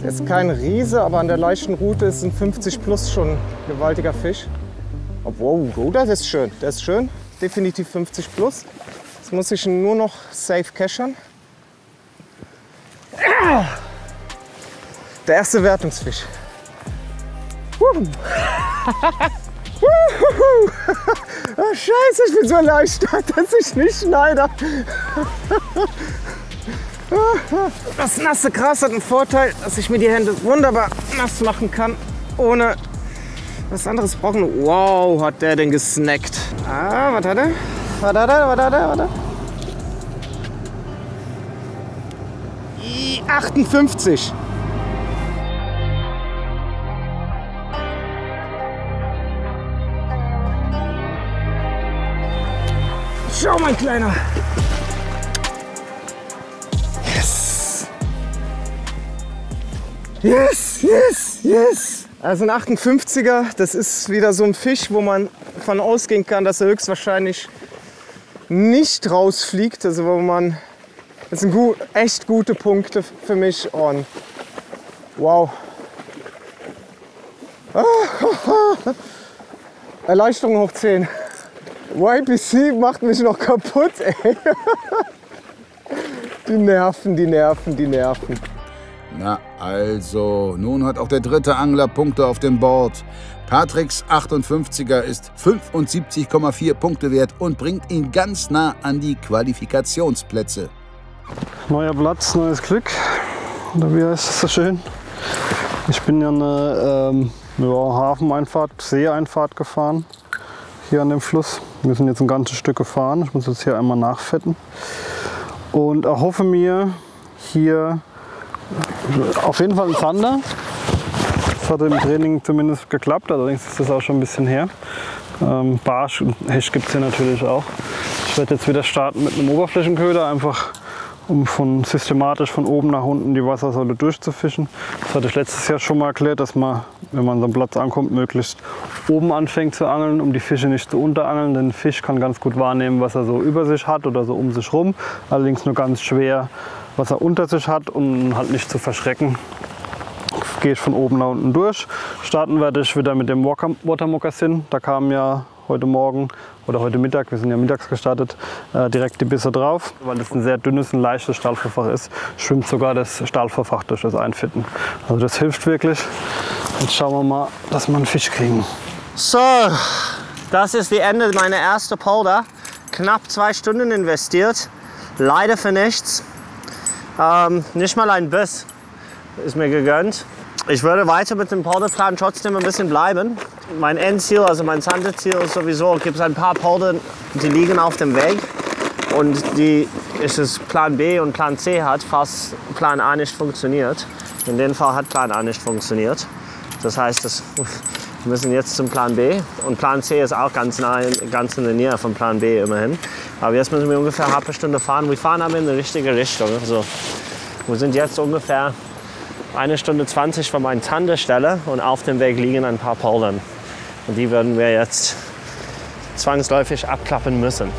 Ist kein Riese, aber an der leichten Route ist ein 50 plus schon ein gewaltiger Fisch. Wow, oh, das ist schön. Das ist schön. Definitiv 50 plus. Jetzt muss ich ihn nur noch safe cachern. Der erste Wertungsfisch. Oh, Scheiße, ich bin so erleichtert, dass ich nicht schneide. Das nasse Gras hat einen Vorteil, dass ich mir die Hände wunderbar nass machen kann, ohne was anderes brauchen. Wow, hat der denn gesnackt. Ah, was hat er? Was hat er? Was hat er? Was hat er? 58. Schau, mein Kleiner. Yes, yes, yes! Also ein 58er, das ist wieder so ein Fisch, wo man von ausgehen kann, dass er höchstwahrscheinlich nicht rausfliegt. Also wo man, das sind echt gute Punkte für mich. Und wow! Erleichterung hoch 10. YPC macht mich noch kaputt, ey. Die Nerven, die Nerven, die Nerven. Na also, nun hat auch der dritte Angler Punkte auf dem Board. Patricks 58er ist 75,4 Punkte wert und bringt ihn ganz nah an die Qualifikationsplätze. Neuer Platz, neues Glück. Oder wie heißt das so schön? Ich bin ja eine Hafeneinfahrt, Seeeinfahrt gefahren. Hier an dem Fluss. Wir sind jetzt ein ganzes Stück gefahren. Ich muss jetzt hier einmal nachfetten. Und erhoffe mir hier auf jeden Fall ein Zander. Das hat im Training zumindest geklappt, allerdings ist das auch schon ein bisschen her. Barsch und Hecht gibt es hier natürlich auch. Ich werde jetzt wieder starten mit einem Oberflächenköder, einfach um systematisch von oben nach unten die Wassersäule durchzufischen. Das hatte ich letztes Jahr schon mal erklärt, dass man, wenn man an so einem Platz ankommt, möglichst oben anfängt zu angeln, um die Fische nicht zu unterangeln. Denn ein Fisch kann ganz gut wahrnehmen, was er so über sich hat oder so um sich rum. Allerdings nur ganz schwer, was er unter sich hat, um halt nicht zu verschrecken. Gehe ich von oben nach unten durch. Starten werde ich wieder mit dem Water Moccasin. Da kamen ja heute Morgen oder heute Mittag, wir sind ja mittags gestartet, direkt die Bisse drauf. Weil das ein sehr dünnes und leichtes Stahlvorfach ist, schwimmt sogar das Stahlvorfach durch das Einfitten. Also das hilft wirklich. Jetzt schauen wir mal, dass wir einen Fisch kriegen. So, das ist die Ende meiner ersten Polder. Knapp 2 Stunden investiert. Leider für nichts. Nicht mal ein Biss ist mir gegönnt. Ich würde weiter mit dem Polderplan trotzdem ein bisschen bleiben. Mein Endziel, also mein Zanderziel ist sowieso, gibt es ein paar Polder, die liegen auf dem Weg. Und die ist es Plan B und Plan C hat, falls Plan A nicht funktioniert. In dem Fall hat Plan A nicht funktioniert. Das heißt, wir müssen jetzt zum Plan B. Und Plan C ist auch ganz in der Nähe von Plan B immerhin. Aber jetzt müssen wir ungefähr eine halbe Stunde fahren. Wir fahren aber in die richtige Richtung. Also, wir sind jetzt ungefähr 1 Stunde 20 von meiner Zanderstelle und auf dem Weg liegen ein paar Poldern. Und die würden wir jetzt zwangsläufig abklappen müssen.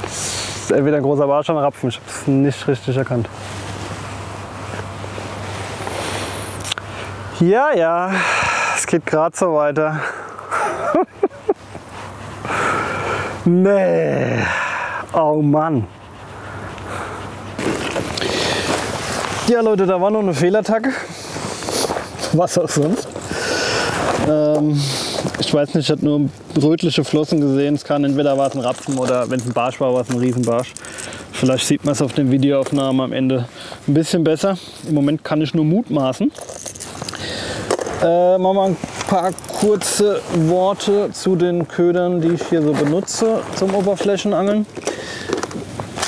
Das ist entweder ein großer Barsch oder ein Rapfen. Ich habe es nicht richtig erkannt. Ja, es geht gerade so weiter. Nee. Oh Mann. Ja Leute, da war noch eine Fehlattacke. Was auch sonst. Ich weiß nicht, ich habe nur rötliche Flossen gesehen. Es kann entweder war es ein Rapfen oder wenn es ein Barsch war, war es ein Riesenbarsch. Vielleicht sieht man es auf den Videoaufnahmen am Ende ein bisschen besser. Im Moment kann ich nur mutmaßen. Machen wir ein paar kurze Worte zu den Ködern, die ich hier so benutze zum Oberflächenangeln.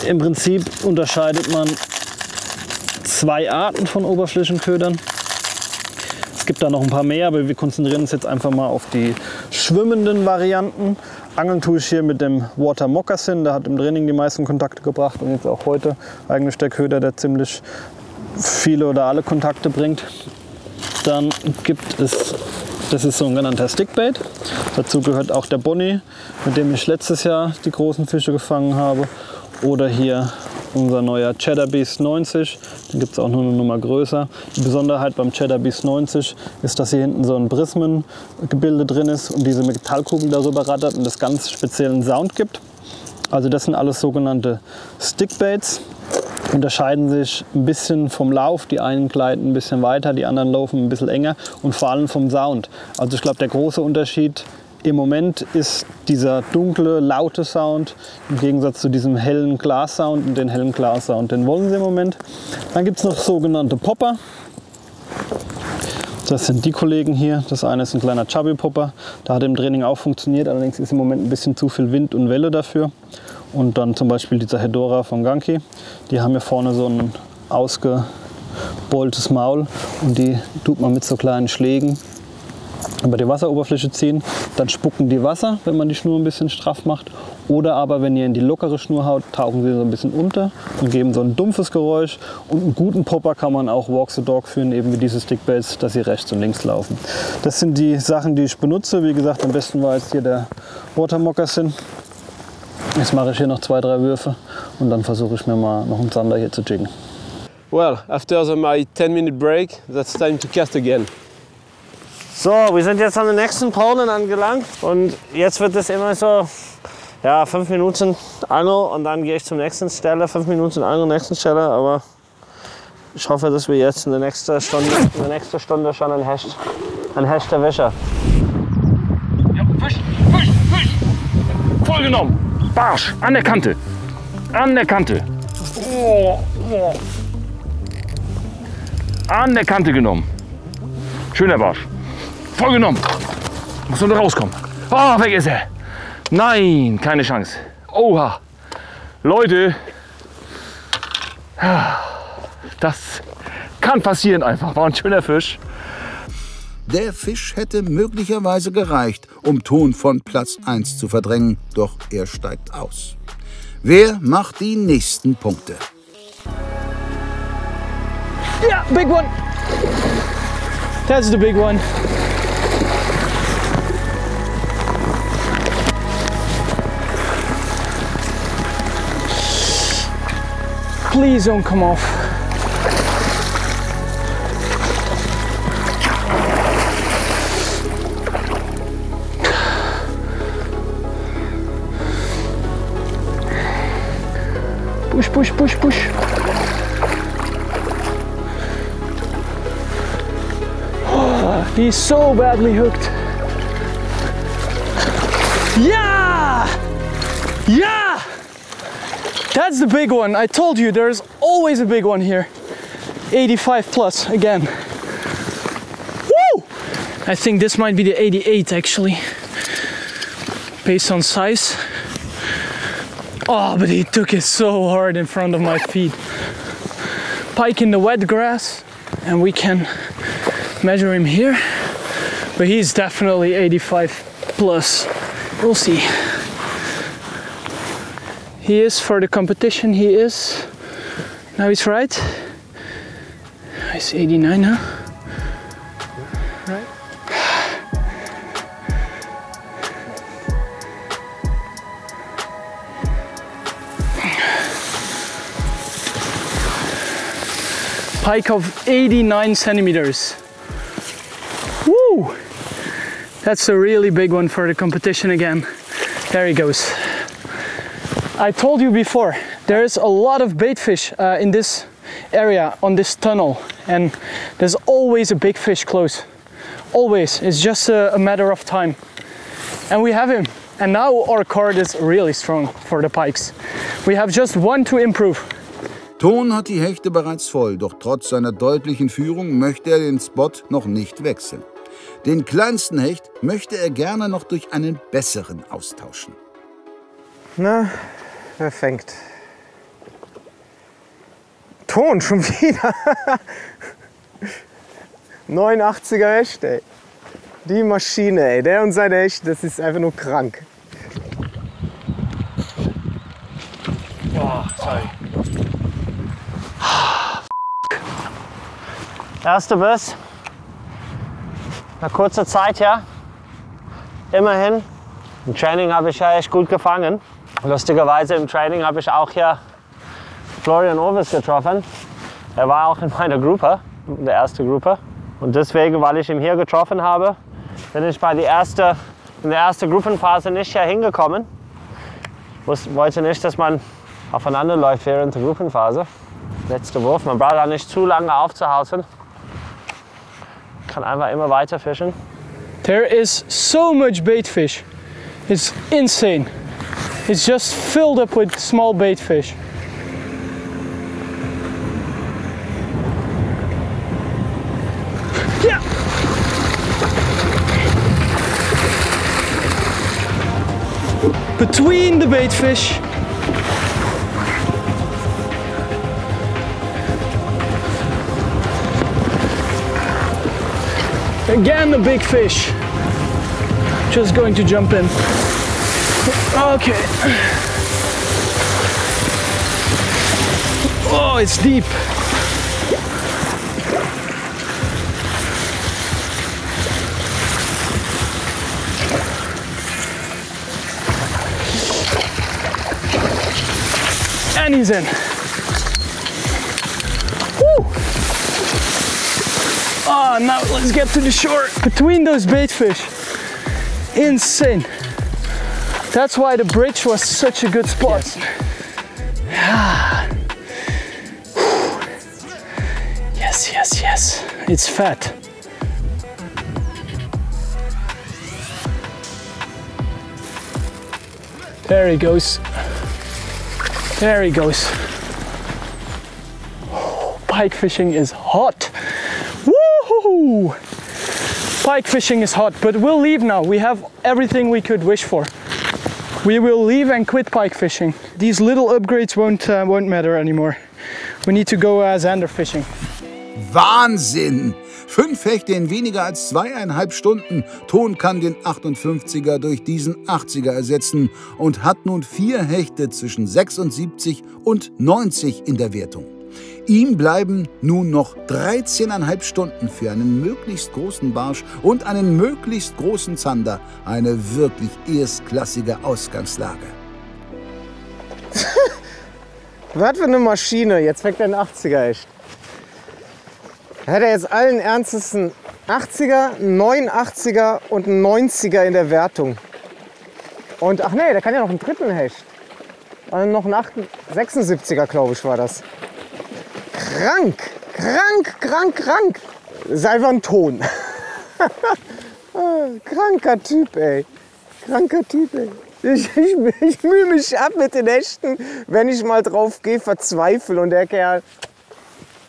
Im Prinzip unterscheidet man 2 Arten von Oberflächenködern. Es gibt da noch ein paar mehr, aber wir konzentrieren uns jetzt einfach mal auf die schwimmenden Varianten. Angeln tue ich hier mit dem Water Moccasin, der hat im Training die meisten Kontakte gebracht und jetzt auch heute eigentlich der Köder, der ziemlich viele oder alle Kontakte bringt. Dann gibt es, das ist so ein genannter Stickbait. Dazu gehört auch der Bonnie, mit dem ich letztes Jahr die großen Fische gefangen habe. Oder hier unser neuer Cheddar Beast 90, den gibt es auch nur eine Nummer größer. Die Besonderheit beim Cheddar Beast 90 ist, dass hier hinten so ein Prismengebilde drin ist und diese Metallkugel darüber rattert und das ganz speziellen Sound gibt. Also das sind alles sogenannte Stickbaits. Unterscheiden sich ein bisschen vom Lauf, die einen gleiten ein bisschen weiter, die anderen laufen ein bisschen enger und vor allem vom Sound. Also ich glaube, der große Unterschied im Moment ist dieser dunkle, laute Sound im Gegensatz zu diesem hellen Glas-Sound und den hellen Glas-Sound, den wollen sie im Moment. Dann gibt es noch sogenannte Popper. Das sind die Kollegen hier. Das eine ist ein kleiner Chubby Popper. Da hat im Training auch funktioniert, allerdings ist im Moment ein bisschen zu viel Wind und Welle dafür. Und dann zum Beispiel dieser Hedora von Ganki. Die haben hier vorne so ein ausgebeultes Maul und die tut man mit so kleinen Schlägen über die Wasseroberfläche ziehen. Dann spucken die Wasser, wenn man die Schnur ein bisschen straff macht. Oder aber, wenn ihr in die lockere Schnur haut, tauchen sie so ein bisschen unter und geben so ein dumpfes Geräusch. Und einen guten Popper kann man auch Walk the Dog führen, eben wie diese Stickbaits, dass sie rechts und links laufen. Das sind die Sachen, die ich benutze. Wie gesagt, am besten war jetzt hier der Water Moccasin. Jetzt mache ich hier noch 2, 3 Würfe und dann versuche ich mir mal noch einen Zander hier zu jiggen. Well, after my 10-minute break, that's time to cast again. So, wir sind jetzt an den nächsten Polen angelangt und jetzt wird es immer so, ja, 5 Minuten Angel und dann gehe ich zur nächsten Stelle, 5 Minuten Angel, nächsten Stelle, aber ich hoffe, dass wir jetzt in der nächsten Stunde schon einen Hecht erwischen. Ja, Fisch! Voll genommen! Barsch! An der Kante! An der Kante! Oh. An der Kante genommen! Schöner Barsch! Voll genommen. Muss nur rauskommen. Ah, weg ist er. Nein, keine Chance. Oha. Leute, das kann passieren einfach. War ein schöner Fisch. Der Fisch hätte möglicherweise gereicht, um Ton von Platz 1 zu verdrängen, doch er steigt aus. Wer macht die nächsten Punkte? Yeah, big one. That's the big one. Please don't come off. Push, push, push, push. Oh, he's so badly hooked. Yeah! Yeah! That's the big one. I told you there's always a big one here. 85 plus again. Woo! I think this might be the 88 actually, based on size. Oh, but he took it so hard in front of my feet. Pike in the wet grass, and we can measure him here. But he's definitely 85 plus. We'll see. He is for the competition, he is. Now he's right. He's 89 now. Right. Pike of 89 centimeters. Woo! That's a really big one for the competition again. There he goes. I told you before, there's a lot of bait fish in this area, on this tunnel, and there's always a big fish close. Always. It's just a matter of time. And we have him. And now our cord is really strong for the pikes. We have just one to improve. Ton hat die Hechte bereits voll, doch trotz seiner deutlichen Führung möchte er den Spot noch nicht wechseln. Den kleinsten Hecht möchte er gerne noch durch einen besseren austauschen. Na, wer fängt? Ton schon wieder. 89er Hecht, ey. Die Maschine, ey. Der und seine Hecht, das ist einfach nur krank. Boah, sorry. Erster Biss. Nach kurzer Zeit, ja. Immerhin. Im Training habe ich ja echt gut gefangen. Lustigerweise im Training habe ich auch hier Florian Ovis getroffen. Er war auch in meiner Gruppe, in der ersten Gruppe. Und deswegen, weil ich ihn hier getroffen habe, bin ich in der ersten Gruppenphase nicht hier hingekommen. Ich wollte nicht, dass man aufeinander läuft während der Gruppenphase. Letzter Wurf. Man braucht da nicht zu lange aufzuhalten. Kann einfach immer weiter fischen. There is so much bait fish. It's insane. It's just filled up with small bait fish. Yeah. Between the bait fish. Again, a big fish. Just going to jump in. Okay. Oh, it's deep. And he's in. Woo! Oh, now let's get to the shore. Between those bait fish. Insane. That's why the bridge was such a good spot. Yes, yes, yes. It's fat. There he goes. There he goes. Pike fishing is hot. Woohoo! pike fishing is hot, but we'll leave now. We have everything we could wish for. We will leave and quit pike fishing. These little upgrades won't matter anymore. We need to go Zander fishing. Wahnsinn! 5 Hechte in weniger als 2,5 Stunden. Ton kann den 58er durch diesen 80er ersetzen und hat nun 4 Hechte zwischen 76 und 90 in der Wertung. Ihm bleiben nun noch 13,5 Stunden für einen möglichst großen Barsch und einen möglichst großen Zander. Eine wirklich erstklassige Ausgangslage. Was für eine Maschine. Jetzt fängt er ein 80er echt. Hat er jetzt allen Ernstes einen 80er, einen 89er und einen 90er in der Wertung. Und ach nee, der kann ja noch einen dritten Hecht. Also noch einen 76er, glaube ich, war das. Krank, krank, krank, krank. Das ist einfach ein Ton. Kranker Typ, ey. Kranker Typ, ey. Ich mühe mich ab mit den Hechten, wenn ich mal drauf gehe, verzweifle. Und der Kerl,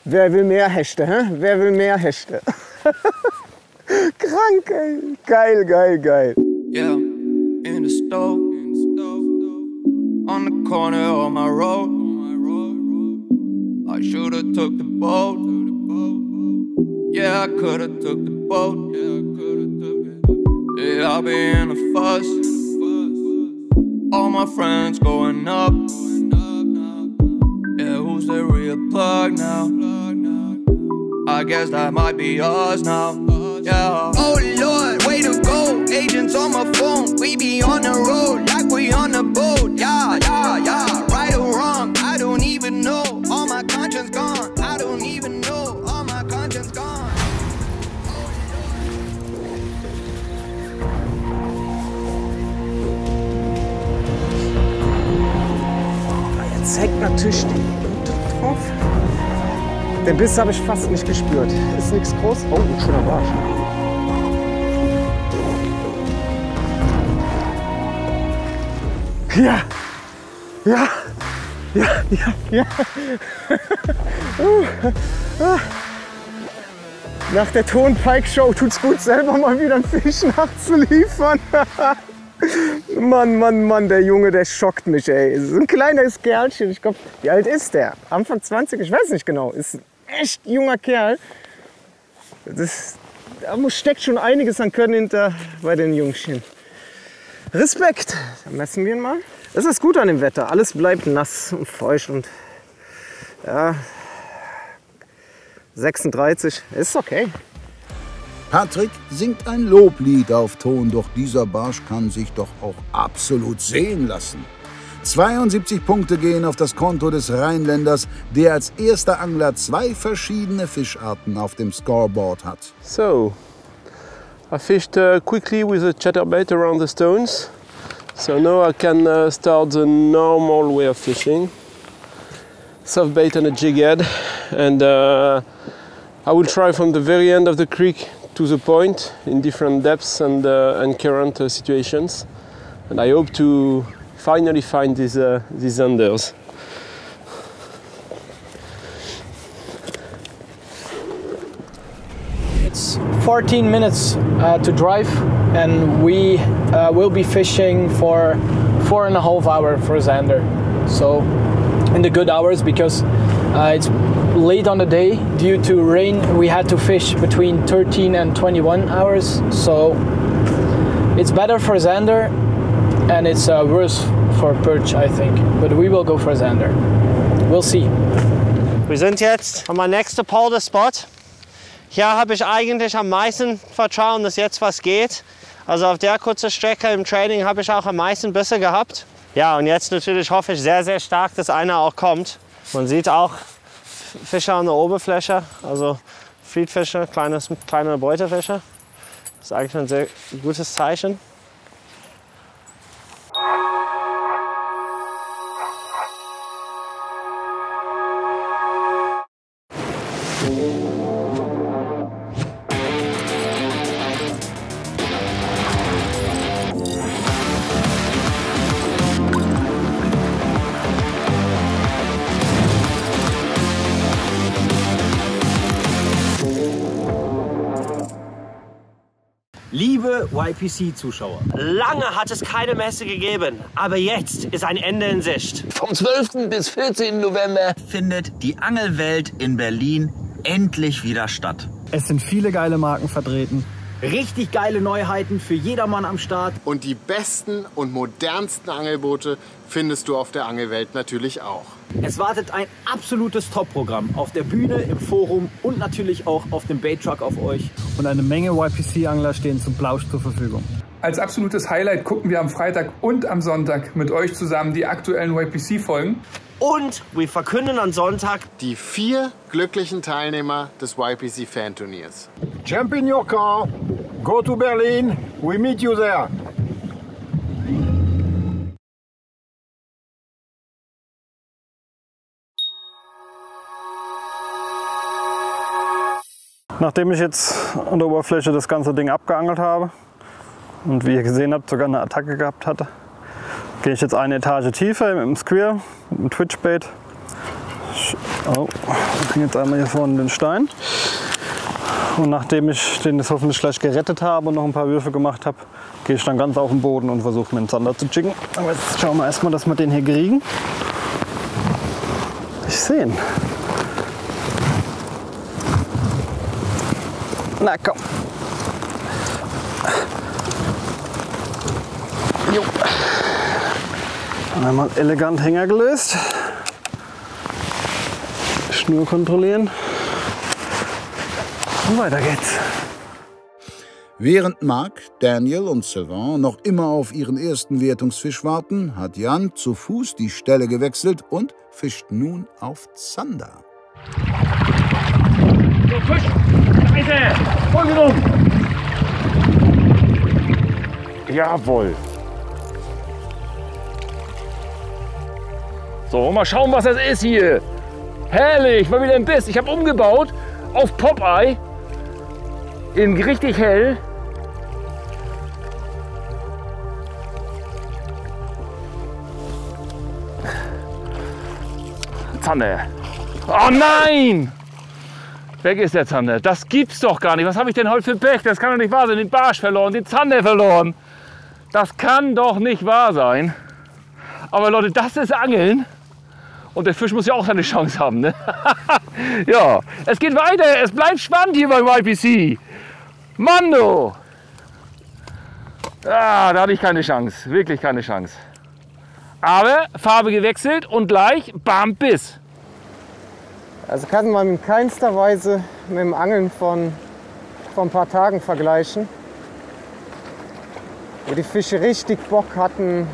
wer will mehr Hechte, hä? Wer will mehr Hechte? Krank, ey. Geil, geil, geil. Yeah, in the stove, on the corner of my road. I should've took the boat. Yeah, I could've took the boat. Yeah, I'll be in a fuss. All my friends going up. Yeah, who's the real plug now? I guess that might be us now. Yeah. Oh Lord, way to go. Agents on my phone. We be on the road like we on the boat. Yeah, yeah, yeah. Right or wrong, I don't even know. All my conscience gone. I don't even know. All my conscience gone. Jetzt hängt natürlich die Luft drauf. Den Biss habe ich fast nicht gespürt. Ist nichts groß. Oh, ein schöner Barsch. Ja, ja, ja, ja, ja. Nach der Ton-Pike-Show tut's gut, selber mal wieder einen Fisch nachzuliefern. Mann, Mann, Mann, der Junge, der schockt mich, ey. So ein kleines Kerlchen. Ich glaube, wie alt ist der? Anfang 20? Ich weiß nicht genau. Ist ein echt junger Kerl. Da steckt schon einiges an Können hinter bei den Jungchen. Respekt. Dann messen wir ihn mal. Das ist gut an dem Wetter. Alles bleibt nass und feucht und ja, 36 ist okay. Patrick singt ein Loblied auf Ton, doch dieser Barsch kann sich doch auch absolut sehen lassen. 72 Punkte gehen auf das Konto des Rheinländers, der als erster Angler 2 verschiedene Fischarten auf dem Scoreboard hat. So, I fished quickly with a chatterbait around the stones. So now I can start the normal way of fishing. Soft bait and a jig head. And I will try from the very end of the creek to the point in different depths and current situations. And I hope to finally find these Zanders. It's 14 minutes to drive, and we will be fishing for 4.5 hours for Zander. So in the good hours, because it's late on the day due to rain. We had to fish between 13 and 21 hours. So it's better for Zander, and it's worse for perch, I think. But we will go for Zander. We'll see. Wir sind jetzt an meinem nächsten Polder-Spot. Hier habe ich eigentlich am meisten Vertrauen, dass jetzt was geht. Also auf der kurzen Strecke im Training habe ich auch am meisten Bisse gehabt. Ja, und jetzt natürlich hoffe ich sehr, sehr stark, dass einer auch kommt. Man sieht auch Fische an der Oberfläche, also Friedfische, kleine Beutefische. Das ist eigentlich ein sehr gutes Zeichen. Liebe YPC-Zuschauer, Lange hat es keine Messe gegeben, aber jetzt ist ein Ende in Sicht. Vom 12. bis 14. November findet die Angelwelt in Berlin endlich wieder statt. Es sind viele geile Marken vertreten. Richtig geile Neuheiten für jedermann am Start. Und die besten und modernsten Angelboote findest du auf der Angelwelt natürlich auch. Es wartet ein absolutes Top-Programm auf der Bühne, im Forum und natürlich auch auf dem Bait-Truck auf euch. Und eine Menge YPC-Angler stehen zum Plausch zur Verfügung. Als absolutes Highlight gucken wir am Freitag und am Sonntag mit euch zusammen die aktuellen YPC-Folgen. Und wir verkünden am Sonntag die 4 glücklichen Teilnehmer des YPC-Fan-Turniers. Jump in your car, go to Berlin, we meet you there. Nachdem ich jetzt an der Oberfläche das ganze Ding abgeangelt habe und wie ihr gesehen habt sogar eine Attacke gehabt hatte, gehe ich jetzt eine Etage tiefer mit dem Squeal, mit dem Twitchbait. Oh, ich hänge jetzt einmal hier vorne den Stein. Und nachdem ich den jetzt hoffentlich gleich gerettet habe und noch ein paar Würfe gemacht habe, gehe ich dann ganz auf den Boden und versuche mir einen Zander zu jiggen. Aber jetzt schauen wir erstmal, dass wir den hier kriegen. Ich sehe ihn. Na komm. Jo. Einmal elegant Hänger gelöst. Schnur kontrollieren. Und weiter geht's. Während Marc, Daniel und Sylvain noch immer auf ihren ersten Wertungsfisch warten, hat Jan zu Fuß die Stelle gewechselt und fischt nun auf Zander. So, Fisch! Scheiße! Hol ihn um! Jawohl! So, mal schauen, was das ist hier. Herrlich, mal wieder ein Biss. Ich habe umgebaut auf Popeye in richtig hell. Zander. Oh nein! Weg ist der Zander. Das gibt's doch gar nicht. Was habe ich denn heute für Pech? Das kann doch nicht wahr sein. Den Barsch verloren, den Zander verloren. Das kann doch nicht wahr sein. Aber Leute, das ist Angeln. Und der Fisch muss ja auch seine Chance haben. Ne? Ja, es geht weiter. Es bleibt spannend hier beim YPC. Mando! Ah, da hatte ich keine Chance. Wirklich keine Chance. Aber Farbe gewechselt und gleich bam, Biss. Also kann man in keinster Weise mit dem Angeln von ein paar Tagen vergleichen. Wo die Fische richtig Bock hatten,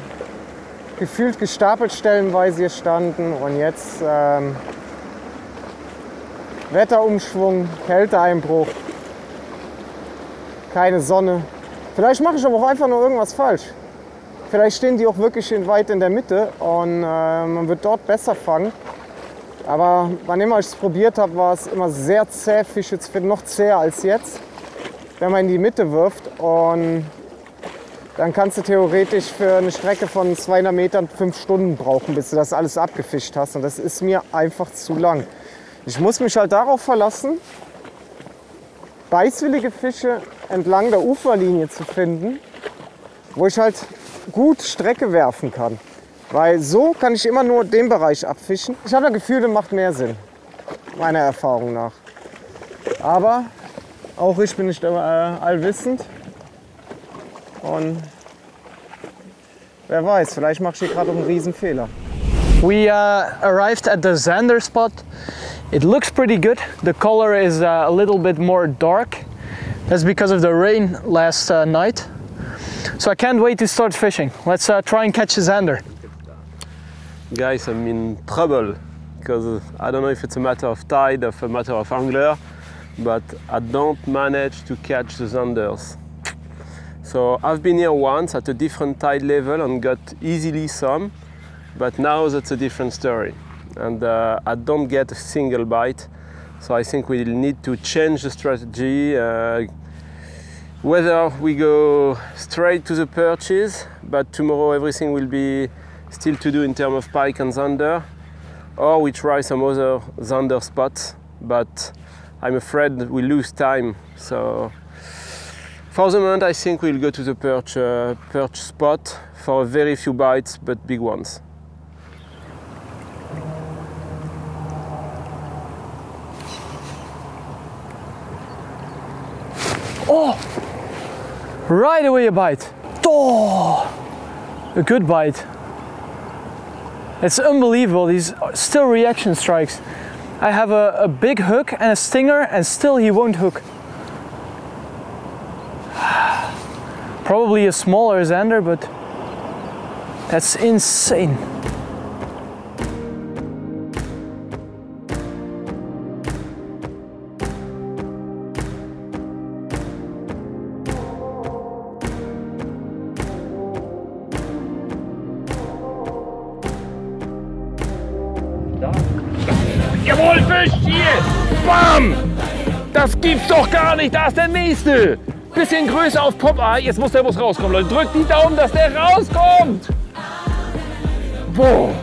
gefühlt gestapelt stellenweise hier standen und jetzt Wetterumschwung, Kälteeinbruch, keine Sonne. Vielleicht mache ich aber auch einfach nur irgendwas falsch. Vielleicht stehen die auch wirklich weit in der Mitte und man wird dort besser fangen. Aber wann immer ich es probiert habe, war es immer sehr zäh, Fische zu finden, noch zäher als jetzt, wenn man in die Mitte wirft. Und dann kannst du theoretisch für eine Strecke von 200 Metern 5 Stunden brauchen, bis du das alles abgefischt hast. Und das ist mir einfach zu lang. Ich muss mich halt darauf verlassen, beißwillige Fische entlang der Uferlinie zu finden, wo ich halt gut Strecke werfen kann. Weil so kann ich immer nur den Bereich abfischen. Ich habe das Gefühl, das macht mehr Sinn, meiner Erfahrung nach. Aber auch ich bin nicht allwissend. Und wer weiß, vielleicht mache ich hier gerade einen riesen Fehler. We arrived at the Zander spot. It looks pretty good. The color is a little bit more dark. That's because of the rain last night. So I can't wait to start fishing. Let's try and catch a Zander. Guys, I'm in trouble because I don't know if it's a matter of tide or a matter of angler, but I don't manage to catch the Zanders. So I've been here once at a different tide level and got easily some, but now that's a different story. And I don't get a single bite. So I think we'll need to change the strategy. Whether we go straight to the perches, but tomorrow everything will be still to do in terms of pike and zander, or we try some other zander spots, but I'm afraid we lose time. So For the moment, I think we'll go to the perch spot for very few bites, but big ones. Oh! Right away a bite. Oh! A good bite. It's unbelievable, these are still reaction strikes. I have a big hook and a stinger and still he won't hook. Probably a smaller zander, but that's insane. Jawohl, Fisch, hier! Bam! Das gibt's doch gar nicht, da ist der nächste! Bisschen größer auf Popeye, jetzt muss der Bus rauskommen, Leute. Drückt die Daumen, dass der rauskommt! Boah!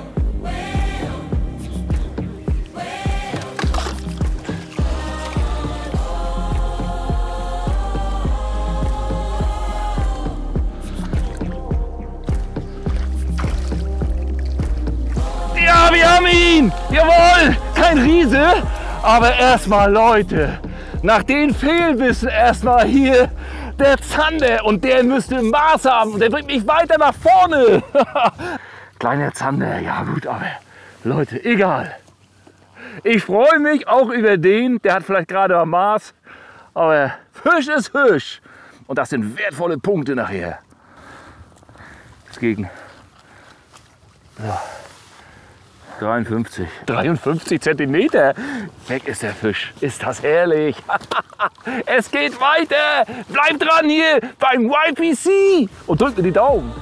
Ja, wir haben ihn! Jawohl! Kein Riese, aber erstmal, Leute, nach den Fehlbissen erstmal hier der Zander und der müsste Maß haben und der bringt mich weiter nach vorne. Kleiner Zander, ja gut, aber Leute, egal. Ich freue mich auch über den, der hat vielleicht gerade am Maß, aber Fisch ist Fisch und das sind wertvolle Punkte nachher. Deswegen. So. 53 Zentimeter. Weg ist der Fisch. Ist das herrlich. Es geht weiter. Bleibt dran hier beim YPC und drückt mir die Daumen.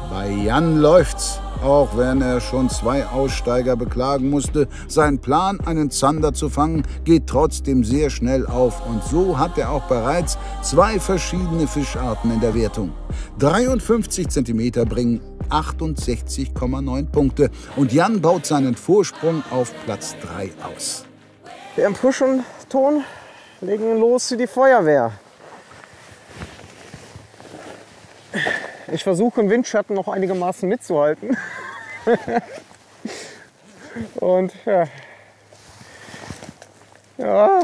Bei Jan läuft's, auch wenn er schon 2 Aussteiger beklagen musste. Sein Plan, einen Zander zu fangen, geht trotzdem sehr schnell auf. Und so hat er auch bereits 2 verschiedene Fischarten in der Wertung. 53 Zentimeter bringen 68,9 Punkte. Und Jan baut seinen Vorsprung auf Platz 3 aus. Wir haben Push und Ton, legen los wie die Feuerwehr. Ich versuche im Windschatten noch einigermaßen mitzuhalten. Und ja. Ja.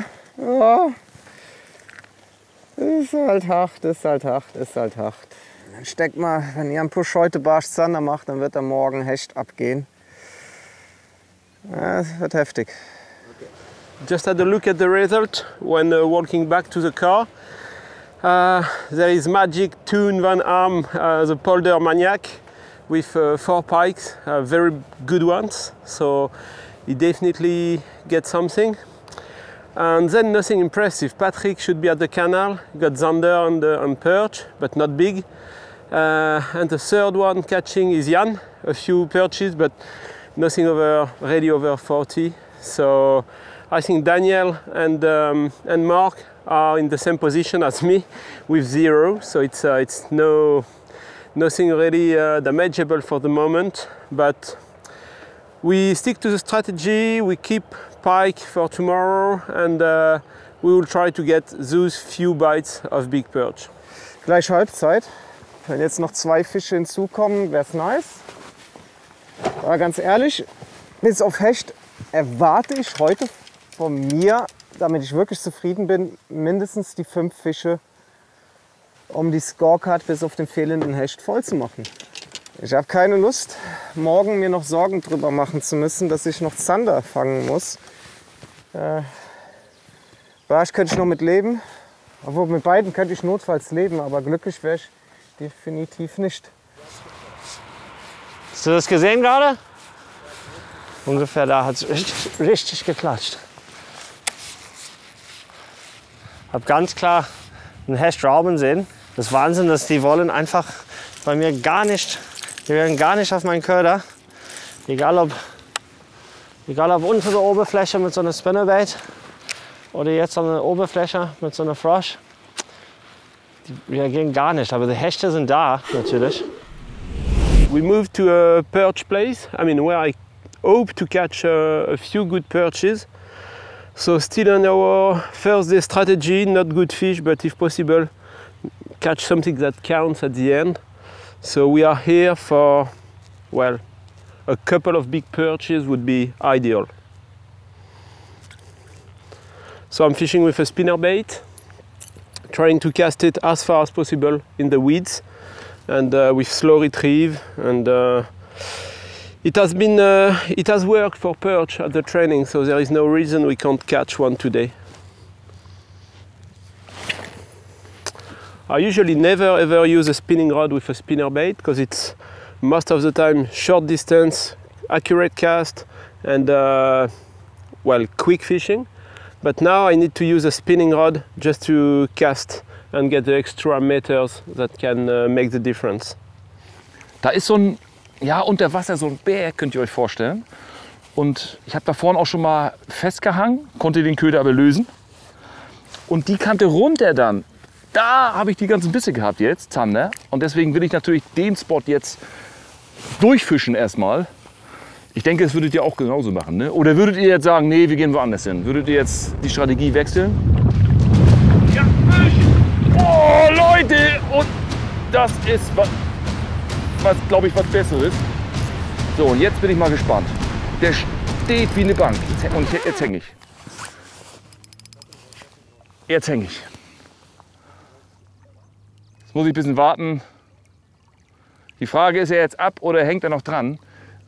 Ist halt hart, ist halt hart, ist halt hart. Dann steckt mal, wenn ihr am Push heute Barsch Zander macht, dann wird er morgen Hecht abgehen. Ja, es wird heftig. Just had a look at the result when walking back to the car. There is Magic Toon Van Arm, the polder maniac, with 4 pikes, very good ones. So he definitely gets something. And then nothing impressive. Patrick should be at the canal, got zander and perch, but not big. And the third one catching is Jan, a few perches, but nothing really over 40. So I think Daniel and Mark are in the same position as me with 0. So it's nothing really damageable for the moment. But we stick to the strategy. We keep pike for tomorrow, and we will try to get those few bites of big perch. Gleich Halbzeit. Wenn jetzt noch 2 Fische hinzukommen, wäre es nice. Aber ganz ehrlich, bis auf Hecht erwarte ich heute von mir, damit ich wirklich zufrieden bin, mindestens die 5 Fische, um die Scorecard bis auf den fehlenden Hecht voll zu machen. Ich habe keine Lust, morgen mir noch Sorgen drüber machen zu müssen, dass ich noch Zander fangen muss. Barsch könnte ich noch mit leben, obwohl mit beiden könnte ich notfalls leben, aber glücklich wäre ich definitiv nicht. Hast du das gesehen gerade? Ungefähr da hat es richtig geklatscht. Hab ganz klar einen Hecht rauben sehen. Das ist Wahnsinn, dass die wollen einfach bei mir gar nicht, die werden gar nicht auf meinen Köder. Egal ob unter der Oberfläche mit so einer Spinnerbait oder jetzt an der Oberfläche mit so einer Frosch. Die reagieren gar nicht, aber die Hechte sind da natürlich. We moved to a perch place, where I hope to catch a few good perches. So still on our first day strategy, not good fish, but if possible, catch something that counts at the end. So we are here for, well, a couple of big perches would be ideal. So I'm fishing with a spinnerbait, trying to cast it as far as possible in the weeds and with slow retrieve. And it has worked for perch at the training, so there is no reason we can't catch one today. I usually never ever use a spinning rod with a spinnerbait because it's most of the time short distance, accurate cast and well, quick fishing. But now I need to use a spinning rod just to cast and get the extra meters that can make the difference. Da ist so ein, ja, unter Wasser so ein Berg, könnt ihr euch vorstellen. Und ich habe da vorne auch schon mal festgehangen, konnte den Köder aber lösen. Und die Kante runter dann, da habe ich die ganzen Bisse gehabt jetzt, Zander. Und deswegen will ich natürlich den Spot jetzt durchfischen erstmal. Ich denke, das würdet ihr auch genauso machen, ne? Oder würdet ihr jetzt sagen, nee, wir gehen woanders hin? Würdet ihr jetzt die Strategie wechseln? Ja, oh Leute! Und das ist was glaube ich, was Besseres. So, und jetzt bin ich mal gespannt. Der steht wie eine Bank. Und jetzt hänge ich. Jetzt hänge ich. Jetzt muss ich ein bisschen warten. Die Frage ist, er jetzt ab oder hängt er noch dran?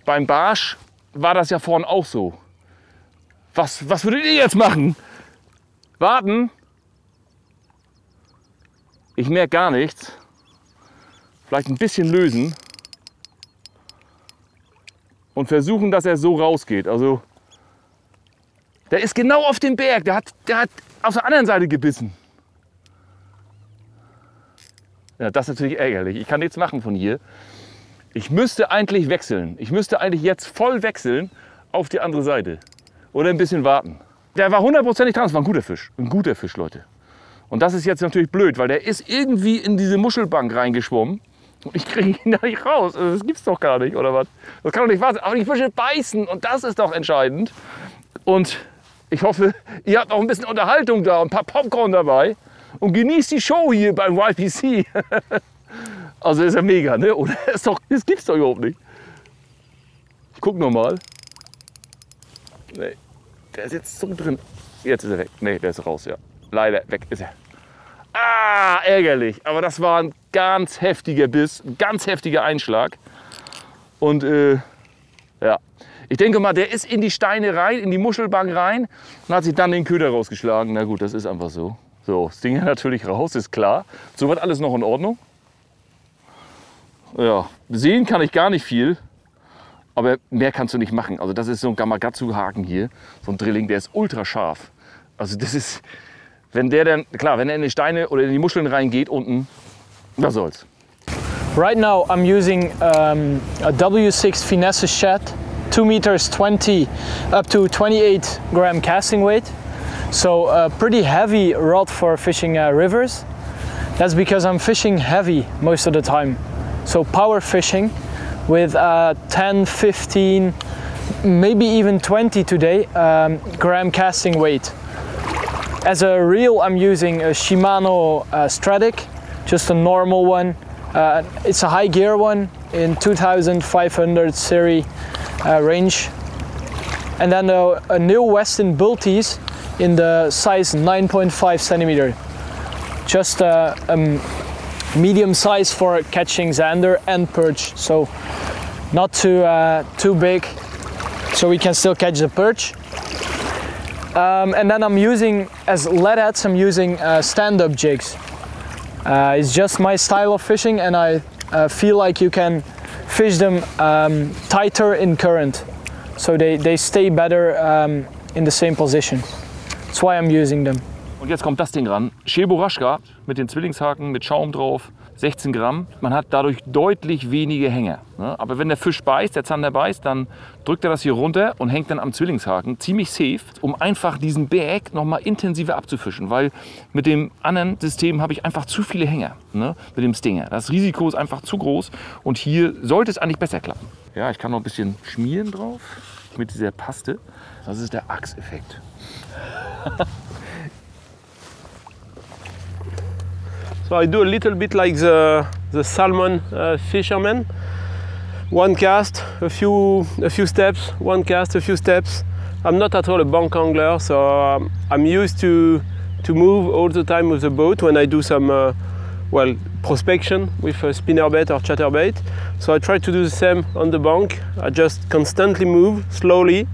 Beim Barsch war das ja vorhin auch so. Was würdet ihr jetzt machen? Warten? Ich merke gar nichts. Vielleicht ein bisschen lösen. Und versuchen, dass er so rausgeht. Also, der ist genau auf dem Berg. Der hat auf der anderen Seite gebissen. Ja, das ist natürlich ärgerlich. Ich kann nichts machen von hier. Ich müsste eigentlich wechseln. Ich müsste eigentlich jetzt voll wechseln auf die andere Seite. Oder ein bisschen warten. Der war hundertprozentig dran. Das war ein guter Fisch. Ein guter Fisch, Leute. Und das ist jetzt natürlich blöd, weil der ist irgendwie in diese Muschelbank reingeschwommen. Und ich kriege ihn da nicht raus. Das gibt's doch gar nicht, oder was? Das kann doch nicht wahr sein. Aber die Fische beißen und das ist doch entscheidend. Und ich hoffe, ihr habt auch ein bisschen Unterhaltung da und ein paar Popcorn dabei. Und genießt die Show hier beim YPC. Also ist ja mega, ne? Oder das gibt's doch überhaupt nicht. Ich guck noch mal. Nee, der ist jetzt so drin. Jetzt ist er weg. Nee, der ist raus, ja. Leider, weg ist er. Ah, ärgerlich. Aber das war ein ganz heftiger Biss, ein ganz heftiger Einschlag. Und ja, ich denke mal, der ist in die Steine rein, in die Muschelbank rein und hat sich dann den Köder rausgeschlagen. Na gut, das ist einfach so. So, das Ding natürlich raus, ist klar. So wird alles noch in Ordnung. Ja, sehen kann ich gar nicht viel, aber mehr kannst du nicht machen. Also das ist so ein Gamakatsu-Haken hier, so ein Drilling, der ist ultra scharf. Also das ist, wenn der dann, klar, wenn er in die Steine oder in die Muscheln reingeht unten, was soll's. Right now I'm using a W6 Finesse shad, 2 meters 20 up to 28 gram casting weight. So a pretty heavy rod for fishing rivers. That's because I'm fishing heavy most of the time. So power fishing with 10, 15, maybe even 20 today gram casting weight. As a reel I'm using a Shimano Stratic, just a normal one. It's a high gear one in 2500 series range. And then a new Westin Bulties in the size 9.5 centimeter. Just medium size for catching zander and perch, so not too big, so we can still catch the perch. And then I'm using, as lead heads, I'm using stand-up jigs. It's just my style of fishing, and I feel like you can fish them tighter in current, so they stay better in the same position. That's why I'm using them. Und jetzt kommt das Ding ran. Cheboraschka mit den Zwillingshaken, mit Schaum drauf, 16 Gramm. Man hat dadurch deutlich weniger Hänger. Ne? Aber wenn der Fisch beißt, der Zander beißt, dann drückt er das hier runter und hängt dann am Zwillingshaken. Ziemlich safe, um einfach diesen Berg noch mal intensiver abzufischen. Weil mit dem anderen System habe ich einfach zu viele Hänger, ne? Mit dem Stinger. Das Risiko ist einfach zu groß und hier sollte es eigentlich besser klappen. Ja, ich kann noch ein bisschen schmieren drauf mit dieser Paste. Das ist der Axe-Effekt. So I do a little bit like the salmon fisherman. One cast, a few steps, one cast, a few steps. I'm not at all a bank angler, so I'm used to move all the time with the boat when I do some well, prospection with a spinnerbait or chatterbait. So I try to do the same on the bank. I just constantly move slowly,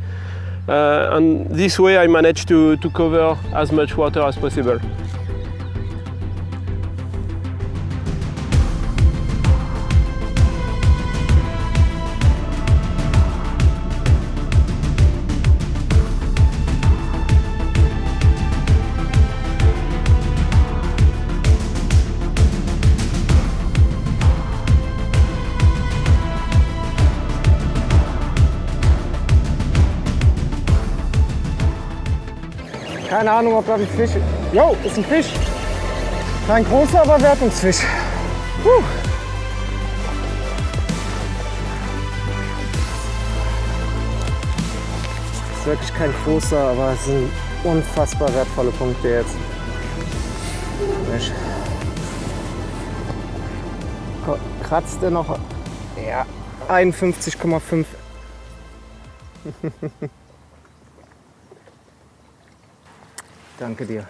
and this way I manage to cover as much water as possible. Keine Ahnung, ob da ein Fisch ist. Jo, ist ein Fisch. Kein großer, aber Wertungsfisch. Ist wirklich kein großer, aber es sind unfassbar wertvolle Punkte jetzt. Kratzt er noch? Ja, 51,5. Danke dir.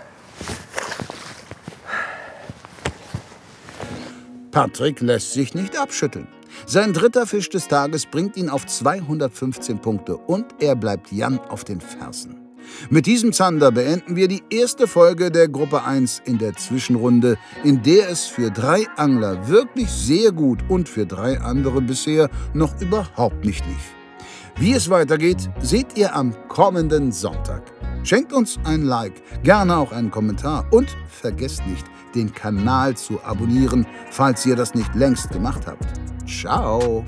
Patrick lässt sich nicht abschütteln. Sein dritter Fisch des Tages bringt ihn auf 215 Punkte und er bleibt Jan auf den Fersen. Mit diesem Zander beenden wir die erste Folge der Gruppe 1 in der Zwischenrunde, in der es für 3 Angler wirklich sehr gut und für 3 andere bisher noch überhaupt nicht lief. Wie es weitergeht, seht ihr am kommenden Sonntag. Schenkt uns ein Like, gerne auch einen Kommentar und vergesst nicht, den Kanal zu abonnieren, falls ihr das nicht längst gemacht habt. Ciao!